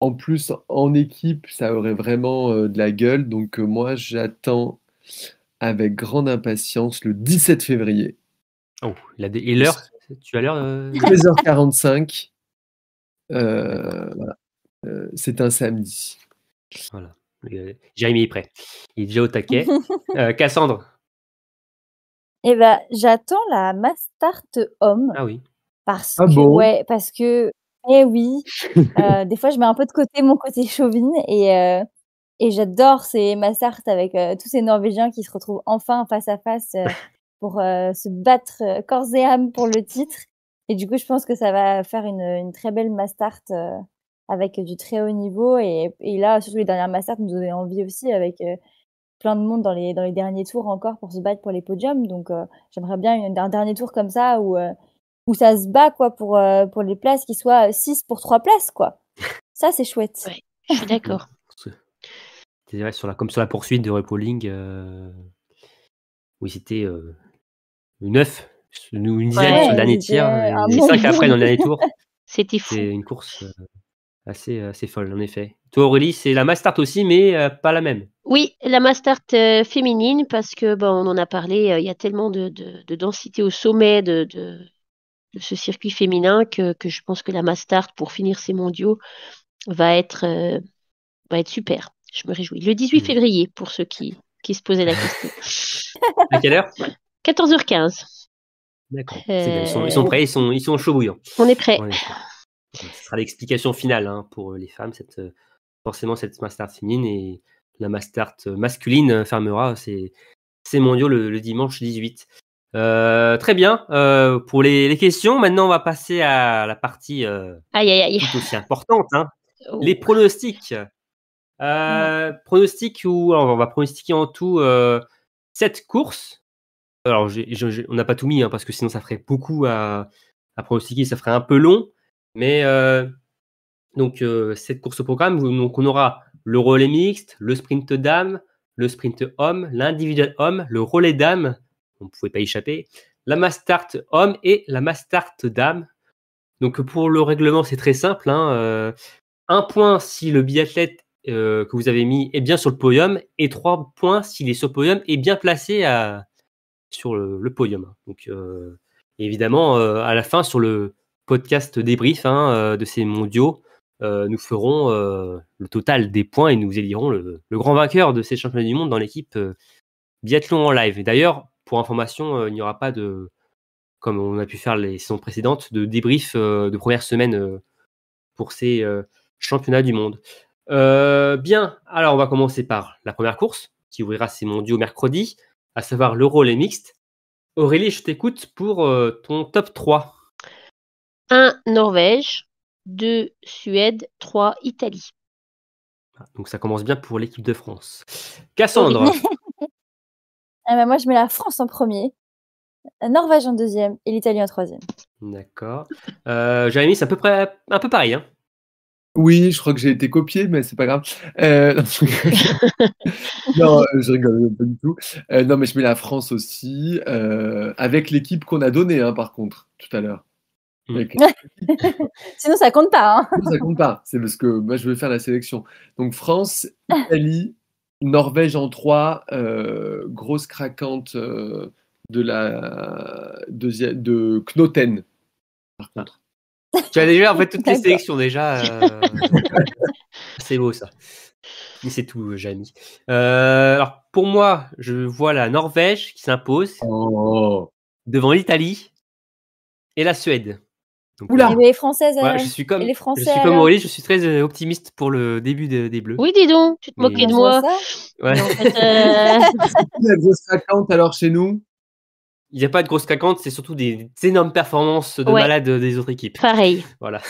en plus en équipe, ça aurait vraiment de la gueule. Donc, moi, j'attends avec grande impatience le 17 février. Oh, et l'heure? Tu as l'heure 13h45. Voilà. C'est un samedi. Voilà. Jérémy est prêt. Il est déjà au taquet. Cassandre? Eh ben, j'attends la Mastart Homme Ah oui. parce Ah que, bon? ouais, parce que, oui, des fois, je mets un peu de côté mon côté chauvine et j'adore ces Mastart avec tous ces Norvégiens qui se retrouvent enfin face à face pour se battre corps et âme pour le titre. Et du coup, je pense que ça va faire une très belle Mastart avec du très haut niveau. Et là, surtout les dernières Mastart nous donnaient envie aussi avec plein de monde dans les derniers tours encore pour se battre pour les podiums. Donc, j'aimerais bien un dernier tour comme ça où ça se bat quoi pour les places qui soient 6 pour 3 places quoi. Ça c'est chouette. Ouais, je suis d'accord. C'est vrai, comme sur la poursuite de Repolling, oui, c'était 9, une dizaine Ouais, sur le dernier c'était tir, un et 5 après dans le dernier tour. C'était fou. C'est une course assez folle, en effet. Toi, Aurélie, c'est la Mastart aussi, mais pas la même. Oui, la Mastart féminine, parce que on en a parlé, il y a tellement de densité au sommet de ce circuit féminin que je pense que la Mastart, pour finir ses mondiaux, va être super. Je me réjouis. Le 18 février, pour ceux qui se posaient la question. À quelle heure? 14h15. D'accord. C'est bien. Ils sont prêts, ils sont chauds bouillants. On est prêts. En effet. Ce sera l'explication finale pour les femmes, forcément cette Mastart féminine, et la Mastart masculine fermera ses mondiaux le dimanche 18. Très bien. Pour les questions, maintenant on va passer à la partie tout aussi importante, hein. Oh. Les pronostics. Pronostics alors, on va pronostiquer en tout 7 courses. Alors on n'a pas tout mis, hein, parce que sinon ça ferait beaucoup à pronostiquer, ça ferait un peu long. Mais donc cette course au programme, donc on aura le relais mixte, le sprint dame, le sprint homme, l'individuel homme, le relais dame, on ne pouvait pas y échapper, la Mastart homme et la Mastart dame. Donc pour le règlement, c'est très simple. Hein, 1 point si le biathlète que vous avez mis est bien sur le podium et 3 points s'il est sur le podium et bien placé sur le podium. Donc évidemment, à la fin, sur le podcast débrief de ces mondiaux, nous ferons le total des points et nous élirons le grand vainqueur de ces championnats du monde dans l'équipe biathlon en live. Et d'ailleurs, pour information, il n'y aura pas de, comme on a pu faire les saisons précédentes, de débrief de première semaine pour ces championnats du monde. Bien, alors on va commencer par la première course qui ouvrira ces mondiaux mercredi, à savoir le relais mixte. Aurélie, je t'écoute pour ton top 3. 1, Norvège. 2, Suède. 3, Italie. Donc ça commence bien pour l'équipe de France. Cassandre. Moi, je mets la France en premier, la Norvège en deuxième et l'Italie en troisième. D'accord. Jérémy, c'est à peu près un peu pareil. Hein. Oui, je crois que j'ai été copié, mais c'est pas grave. Non, je rigole pas du tout. Non, mais je mets la France aussi, avec l'équipe qu'on a donnée, hein, par contre, tout à l'heure. Sinon, ça compte pas. Hein. Non, ça compte pas. C'est parce que moi, je vais faire la sélection. Donc, France, Italie, Norvège en 3, grosse craquante de Knoten, par contre. Tu as déjà en fait toutes les sélections déjà. C'est beau ça. Mais c'est tout, Jérémy. Alors pour moi, je vois la Norvège qui s'impose devant l'Italie et la Suède. Donc, et les Françaises. Ouais, je suis comme Aurélie, je suis très optimiste pour le début des Bleus. Oui, dis donc, tu te moquais de moi. Ouais. En fait, la grosse craquante alors chez nous. Il n'y a pas de grosses craquantes, c'est surtout des énormes performances de malades des autres équipes. Pareil. Voilà.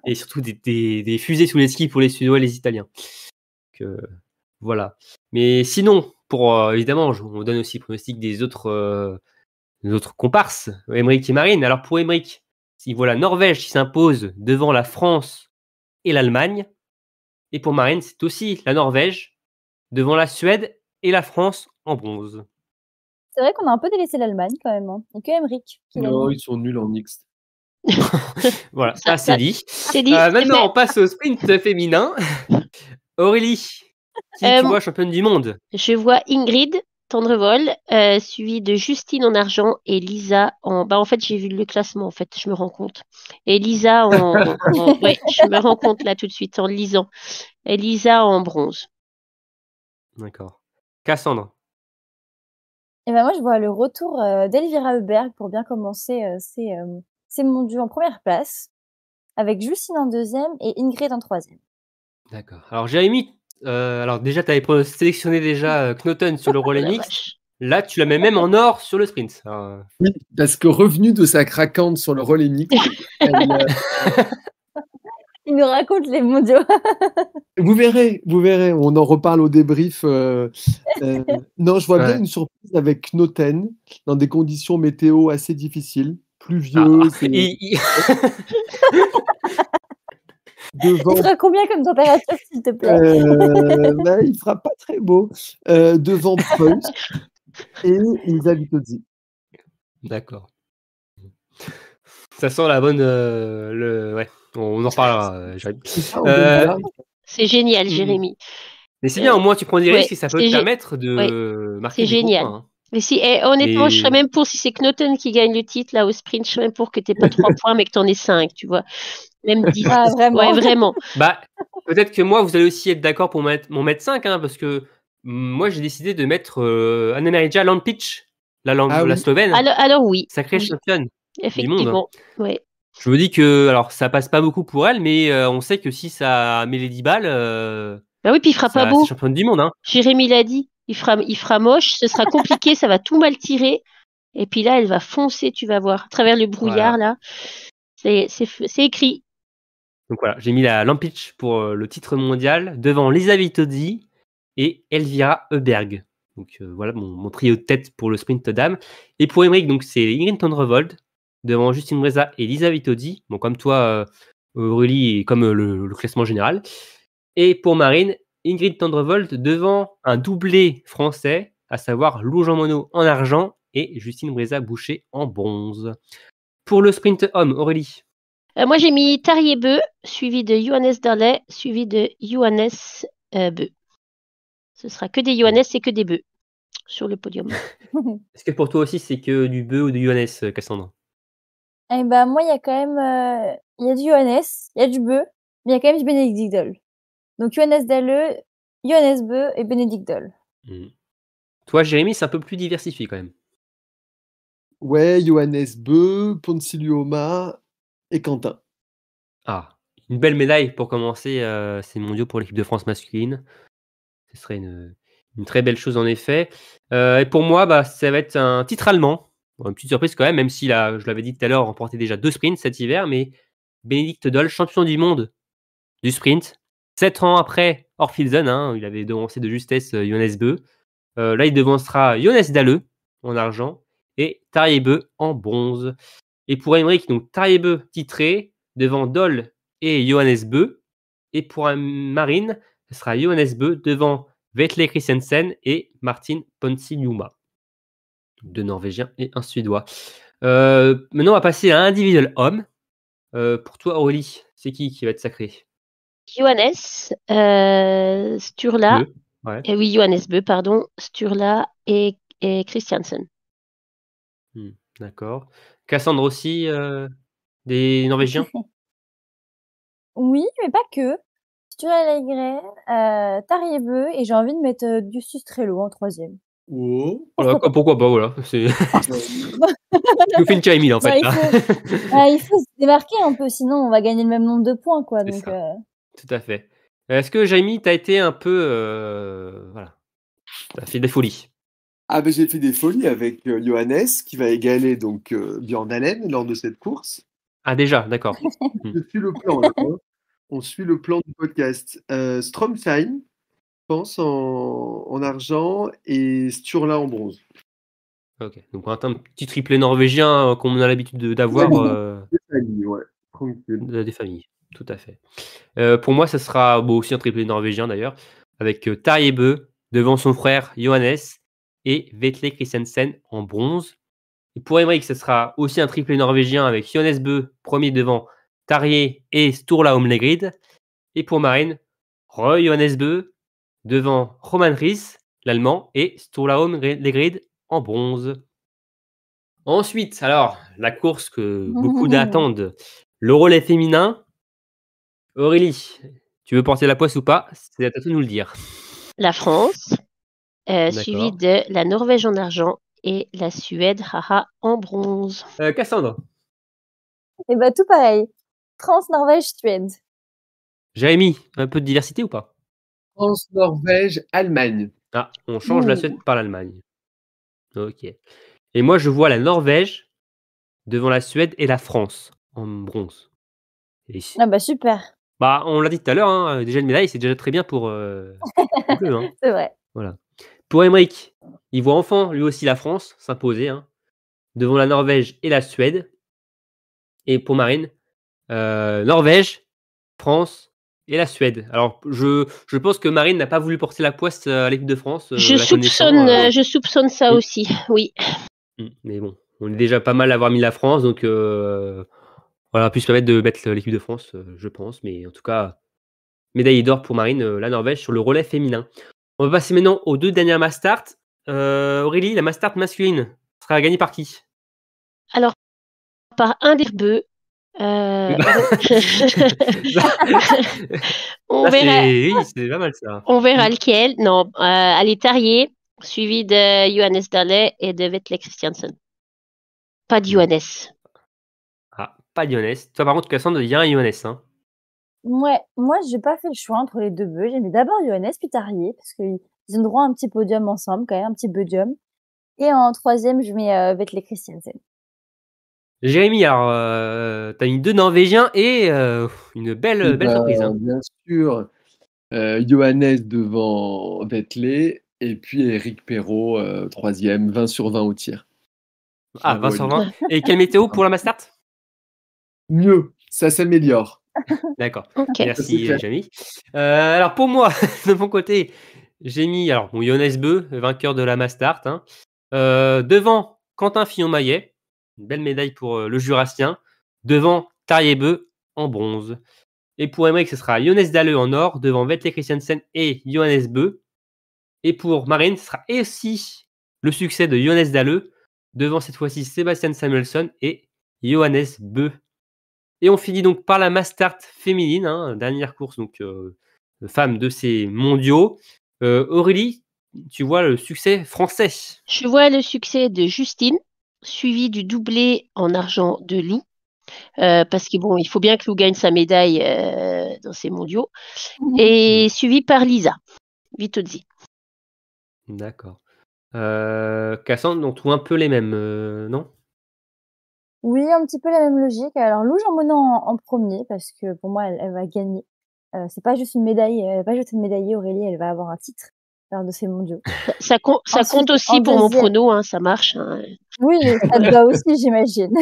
Et surtout des fusées sous les skis pour les Suédois et les Italiens. Voilà. Mais sinon, pour évidemment, on donne aussi le pronostic des autres comparses, Aymeric et Marine. Alors pour Aymeric, il voit la Norvège qui s'impose devant la France et l'Allemagne. Et pour Marine, c'est aussi la Norvège devant la Suède et la France en bronze. C'est vrai qu'on a un peu délaissé l'Allemagne quand même. Hein. Et que Aymeric. Non, ils sont nuls en mixte. Voilà, ça c'est dit. C'est dit. Maintenant, on passe au sprint féminin. Aurélie, qui tu vois championne du monde? Je vois Ingrid Tendrevol, suivie de Justine en argent et Lisa en... en fait, j'ai vu le classement, en fait, je me rends compte. Et Lisa ouais, je me rends compte là tout de suite en lisant. Et Lisa en bronze. D'accord. Cassandre. Et moi, je vois le retour d'Elvira Heuberg pour bien commencer ces mondiaux en première place, avec Justine en deuxième et Ingrid en troisième. D'accord. Alors, Jérémy, alors déjà, tu avais sélectionné déjà Knoten sur le relais mixte. Là, tu la mets même en or sur le sprint. Alors... Oui, parce que revenu de sa craquante sur le relais mixte, Il nous raconte les mondiaux. Vous verrez, on en reparle au débrief. Non, je vois bien une surprise avec Knoten, dans des conditions météo assez difficiles, pluvieuses. Il fera combien comme température, s'il te plaît? Il fera pas très beau. Devant Preuss et Lisa Vitozzi. D'accord. Ça sent la bonne... Ouais. On en reparlera. C'est génial, Jérémy. Mais c'est bien, au moins tu prends des risques et ça peut te permettre de marquer des génial. points. Hein. Mais si, honnêtement, je serais même pour, si c'est Knoten qui gagne le titre là au sprint, je serais même pour que tu n'aies pas 3 points, mais que tu en aies 5, tu vois. Même 10. Ah, vraiment. Ouais, vraiment. Bah, peut-être que moi, vous allez aussi être d'accord pour m'en mettre 5, hein, parce que moi, j'ai décidé de mettre Anna-Marija Lampic, la Slovène. Alors oui. Sacrée championne. Effectivement. Du monde. Ouais. Je me dis que, alors, ça passe pas beaucoup pour elle, mais on sait que si ça met les 10 balles, bah oui, puis il fera pas beau. C'est championne du monde, hein. Jérémy l'a dit, il fera moche, ce sera compliqué, ça va tout mal tirer. Et puis là, elle va foncer, tu vas voir, à travers le brouillard, là. C'est écrit. Donc voilà, j'ai mis la Lampic pour le titre mondial devant Lisa Vitozzi et Elvira Heuberg. Donc voilà mon trio de tête pour le sprint dames. Et pour Aymeric, donc c'est Ingrid Tendrevol devant Justine Breza et Lisa Vitozzi. Bon, comme toi, Aurélie, et comme le classement général. Et pour Marine, Ingrid Tendrevol devant un doublé français, à savoir Lou Jean Monod en argent et Justine Breza Boucher en bronze. Pour le sprint homme, Aurélie. Moi, j'ai mis Tarjei Bø, suivi de Johannes Darley, suivi de Johannes Bø. Ce sera que des Johannes et que des Bø sur le podium. Est-ce que pour toi aussi, c'est que du Bø ou du Johannes, Cassandre? Eh ben, moi, il y a quand même, il y a du Johannes, il y a du Bø, mais il y a quand même du Benedict Doll. Donc, Johannes Dalle, Johannes Bø et Benedict Doll. Toi, Jérémy, c'est un peu plus diversifié quand même. Ouais, Johannes Bø, Ponsiluoma et Quentin. Ah, une belle médaille pour commencer ces mondiaux pour l'équipe de France masculine. Ce serait une très belle chose en effet. Et pour moi, ça va être un titre allemand. Bon, une petite surprise quand même si là, je l'avais dit tout à l'heure, remporté déjà 2 sprints cet hiver, mais Benedict Doll, champion du monde du sprint, 7 ans après Orphilsen, il avait devancé de justesse Johannes Bø. Là, il devancera Johannes Dalle en argent et Tarjei Bø en bronze. Et pour Aymeric, donc Tarjei Bø titré devant Doll et Johannes Bø. Et pour Marine, ce sera Johannes Bø devant Vetle Christensen et Martin Ponsiluoma. 2 Norvégiens et un Suédois. Maintenant, on va passer à individuel homme. Pour toi, Aurélie, c'est qui va être sacré? Johannes, Sturla. Bø, ouais. Oui, Johannes Bø, pardon. Sturla et Christiansen. D'accord. Cassandre aussi, des Norvégiens? Oui, mais pas que. Sturla Legret, Tarjei Bø, et j'ai envie de mettre du Sustrello en 3e. Oh. Pourquoi pas, voilà. Tu nous fais une Camille en fait. Il faut se démarquer un peu, sinon on va gagner le même nombre de points, quoi. C'est Donc, ça. Tout à fait. Est-ce que Jamie, t'as été un peu, voilà, t'as fait des folies? Ah ben j'ai fait des folies avec Johannes qui va égaler donc Björn Dahlem lors de cette course. Ah déjà, d'accord. Je suis le plan là, hein. On suit le plan du podcast. Stromsheim, je pense, en argent et Sturla en bronze. Ok, donc un petit triplé norvégien comme on a l'habitude d'avoir Des familles, ouais, tranquille. des familles, tout à fait. Pour moi, ça sera aussi un triplé norvégien d'ailleurs, avec Tarjei Bø devant son frère Johannes et Vetle Christensen en bronze. Et pour Aymeric, ce sera aussi un triplé norvégien avec Johannes Bø premier devant Tarjei et Sturla Omlegrid. Et pour Marine, Johannes Bø devant Roman Ries, l'allemand, et Sturla Omlegrid en bronze. Ensuite, alors, la course que beaucoup attendent, le relais féminin. Aurélie, tu veux porter la poisse ou pas? C'est à toi de nous le dire. La France, suivie de la Norvège en argent et la Suède, en bronze. Cassandre. Et tout pareil. France, Norvège, Suède. Jérémy, un peu de diversité ou pas? France, Norvège, Allemagne. Ah, on change la Suède par l'Allemagne. Ok. Et moi, je vois la Norvège devant la Suède et la France en bronze. Et super. On l'a dit tout à l'heure, déjà une médaille, c'est déjà très bien pour le bleu. C'est vrai. Voilà. Pour Aymeric, il voit enfin lui aussi la France s'imposer devant la Norvège et la Suède. Et pour Marine, Norvège, France et la Suède. Alors, je pense que Marine n'a pas voulu porter la poisse à l'équipe de France. Je soupçonne ça aussi, oui. Mais bon, on est déjà pas mal à avoir mis la France, donc voilà, on peut se permettre de mettre l'équipe de France, je pense. Mais en tout cas, médaille d'or pour Marine, la Norvège sur le relais féminin. On va passer maintenant aux 2 dernières mass start. Aurélie, la mass start masculine sera gagnée par qui? Alors, par un des Bø. On verra. Oui, c'est pas mal ça. On verra lequel. Non, allez, Tarjei, suivi de Johannes Dalle et de Vetle Christiansen. Pas de Johannes. Ah, pas de Johannes. Toi, par contre, Cassandre, il y a un Johannes. Ouais, moi, j'ai pas fait le choix entre les 2 Bø. J'ai mis d'abord Johannes, puis Tarjei, parce qu'ils ont droit à un petit podium ensemble, quand même, un petit podium. Et en 3e, je mets Vetle Christiansen. Jérémy, alors, t'as mis 2 Norvégiens et une belle surprise. Bien sûr, Johannes devant Vetle et puis Eric Perrault, 3e, 20 sur 20 au tir. Ah, 20 sur 20. Et quelle météo pour la mass start? Mieux, ça s'améliore. D'accord. Okay. Merci, Jérémy. Alors, pour moi, de mon côté, j'ai mis Johannes Bø, vainqueur de la mass start, devant Quentin Fillon-Maillet, Une belle médaille pour le Jurassien, devant Tarjei en bronze. Et pour Emmerich, ce sera Jonas Dahle en or, devant Vetle Christiansen et Johannes Bö. Et pour Marine, ce sera aussi le succès de Jonas Dahle, devant cette fois-ci Sebastian Samuelsson et Johannes Bö. Et on finit donc par la mass start féminine, dernière course donc femme de ces mondiaux. Aurélie, tu vois le succès français. Je vois le succès de Justine, suivi du doublé en argent de Lou. Parce que bon, il faut bien que Lou gagne sa médaille dans ces mondiaux. Et suivi par Lisa Vitozzi. D'accord. Cassandre, on trouve un peu les mêmes, non? Oui, un petit peu la même logique. Alors, Lou Jean Monod en premier, parce que pour moi, elle va gagner. C'est pas juste une médaille, elle va pas juste être médaillée, Aurélie, elle va avoir un titre lors de ces mondiaux. Ça compte aussi pour mon prono, ça marche. Oui, ça te va aussi, j'imagine.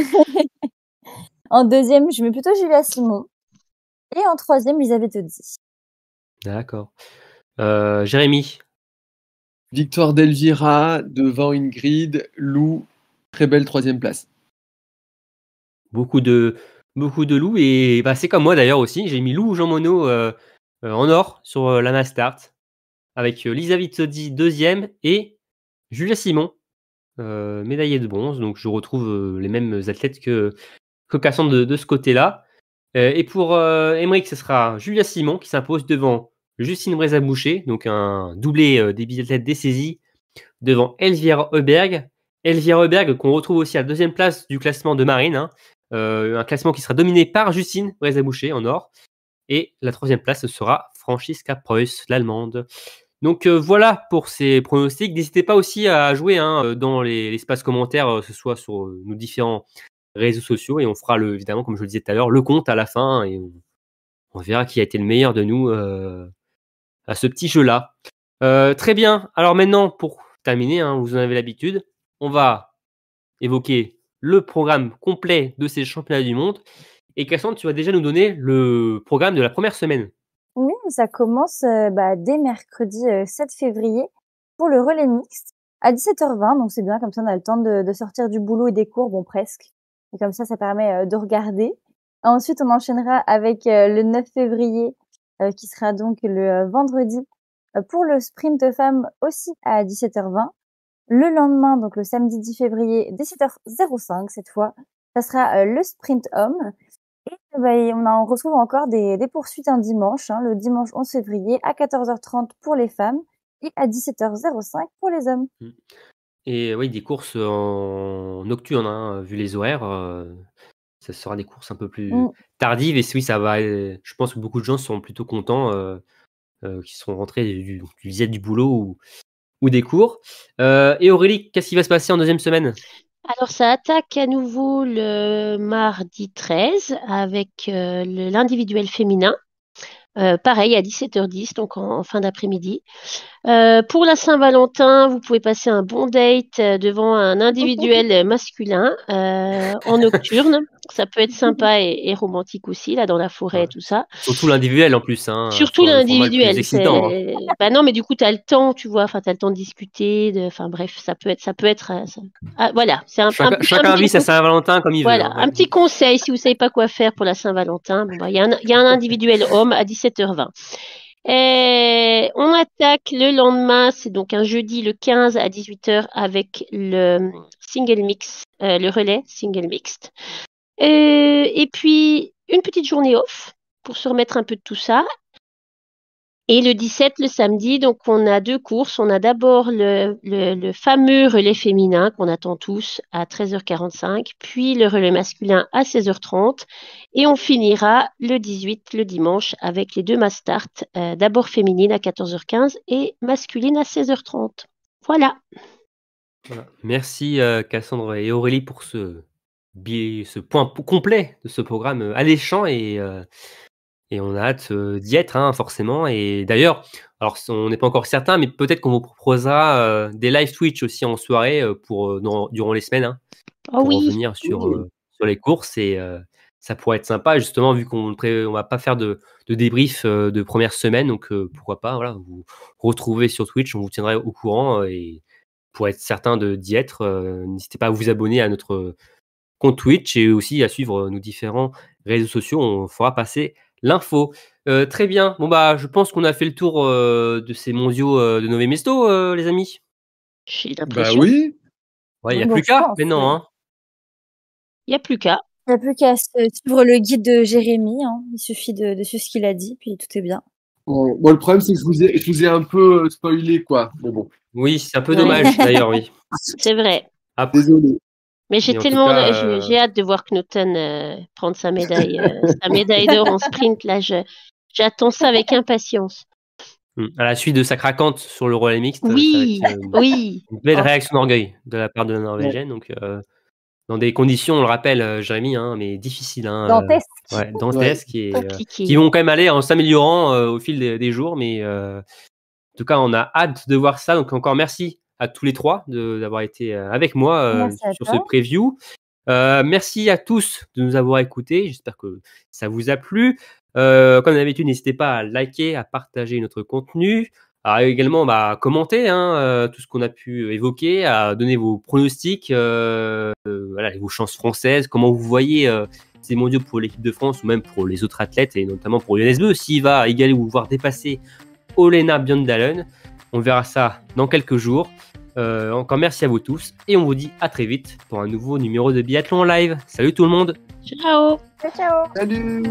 En deuxième, je mets plutôt Julia Simon. Et en troisième, Lisa Vitozzi. D'accord. Jérémy. Victoire d'Elvira devant Ingrid, Lou, très belle troisième place. Beaucoup de Lou et c'est comme moi d'ailleurs aussi. J'ai mis Lou Jean Monod en or sur la mass start avec Lisa Vitozzi deuxième et Julia Simon médaillée de bronze. Donc je retrouve les mêmes athlètes que Cassandre de ce côté-là. Et pour Emmerich, ce sera Julia Simon qui s'impose devant Justine Breza-Boucher, donc un doublé des biathlètes dessaisis, devant Elvira Heuberg. Elvira Heuberg qu'on retrouve aussi à la deuxième place du classement de Marine, un classement qui sera dominé par Justine Breza-Boucher en or. Et la troisième place, ce sera Franziska Preuss, l'Allemande. Donc voilà pour ces pronostics. N'hésitez pas aussi à jouer dans l'espace commentaire, ce soit sur nos différents réseaux sociaux, et on fera évidemment, comme je le disais tout à l'heure, le compte à la fin, et on verra qui a été le meilleur de nous à ce petit jeu-là. Très bien. Alors maintenant, pour terminer, vous en avez l'habitude, on va évoquer le programme complet de ces championnats du monde. Et Cassandre, tu vas déjà nous donner le programme de la première semaine. Oui, ça commence dès mercredi 7 février pour le relais mixte à 17h20. Donc c'est bien, comme ça on a le temps de sortir du boulot et des cours, bon presque. Et comme ça permet de regarder. Ensuite, on enchaînera avec le 9 février qui sera donc le vendredi pour le sprint femmes aussi à 17h20. Le lendemain, donc le samedi 10 février, 17h05 cette fois, ça sera le sprint homme. Et on retrouve encore des poursuites un dimanche, le dimanche 11 février à 14h30 pour les femmes et à 17h05 pour les hommes. Et oui, des courses en nocturne, vu les horaires. Ça sera des courses un peu plus tardives. Et oui, ça va. Je pense que beaucoup de gens sont plutôt contents qui sont rentrés du boulot ou des cours. Et Aurélie, qu'est-ce qui va se passer en deuxième semaine? Alors, ça attaque à nouveau le mardi 13 avec l'individuel féminin. Pareil, à 17h10, donc en fin d'après-midi. Pour la Saint-Valentin, vous pouvez passer un bon date devant un individuel masculin en nocturne. Ça peut être sympa et romantique aussi, là, dans la forêt et tout ça. Surtout l'individuel en plus. Surtout l'individuel. Non, mais du coup, tu as le temps, tu vois. Enfin, tu as le temps de discuter. Bref, ça peut être. Voilà. Chacun vit sa Saint-Valentin comme il veut. Voilà. Un petit conseil, si vous savez pas quoi faire pour la Saint-Valentin, il y a un individuel homme à 17h20. Et on attaque le lendemain, c'est donc un jeudi le 15 à 18h avec le single mix, le relais single mixte. Et puis une petite journée off pour se remettre un peu de tout ça. Et le 17, le samedi, donc on a deux courses. On a d'abord le fameux relais féminin qu'on attend tous à 13h45, puis le relais masculin à 16h30. Et on finira le 18, le dimanche, avec les deux mass start, d'abord féminine à 14h15 et masculine à 16h30. Voilà. Merci Cassandre et Aurélie pour ce point complet de ce programme alléchant et on a hâte d'y être, forcément. Et d'ailleurs, alors on n'est pas encore certain, mais peut-être qu'on vous proposera des live Twitch aussi en soirée durant les semaines pour revenir sur les courses. Et ça pourrait être sympa, justement, vu qu'on ne va pas faire de débrief de première semaine. Donc pourquoi pas vous retrouver sur Twitch, on vous tiendra au courant. Et pour être certain d'y être, n'hésitez pas à vous abonner à notre compte Twitch et aussi à suivre nos différents réseaux sociaux. On fera passer l'info. Très bien. Bon, bah, je pense qu'on a fait le tour de ces mondiaux de Nové Mesto, les amis. J'ai Bah l'impression. oui. Ouais, il n'y a Bon, plus je qu'à pense, maintenant. oui. Hein. Il n'y a plus qu'à. Il n'y a plus qu'à suivre le guide de Jérémy. Hein. Il suffit de suivre ce qu'il a dit, puis tout est bien. Bon, le problème, c'est que je vous ai un peu spoilé, quoi. Mais bon, Oui, c'est un peu Ouais. dommage d'ailleurs, oui. C'est vrai. Après, désolé. Mais j'ai Mais en tout tellement, cas, j'ai hâte de voir Knoten prendre sa médaille d'or en sprint. Là, j'attends ça avec impatience. à la suite de sa craquante sur le relais mixte, Oui, ça va être oui. une belle Oh. réaction d'orgueil de la part de la Norvégienne. Donc, dans des conditions, on le rappelle, Jérémy, hein, mais difficiles. Hein, Dantesque. dantesques et Compliqué. qui vont quand même aller en s'améliorant au fil des jours. Mais en tout cas, on a hâte de voir ça. Donc, encore merci à tous les trois d'avoir été avec moi Merci à sur toi. ce preview. Merci à tous de nous avoir écoutés. J'espère que ça vous a plu. Comme d'habitude, n'hésitez pas à liker, à partager notre contenu, à également commenter tout ce qu'on a pu évoquer, à donner vos pronostics, voilà, vos chances françaises, comment vous voyez ces mondiaux pour l'équipe de France ou même pour les autres athlètes et notamment pour Johannes Beu, s'il va égaler ou voire dépasser Olena Bjørndalen. On verra ça dans quelques jours. Encore merci à vous tous et on vous dit à très vite pour un nouveau numéro de Biathlon en live. Salut tout le monde. Ciao. Ciao, ciao. Salut.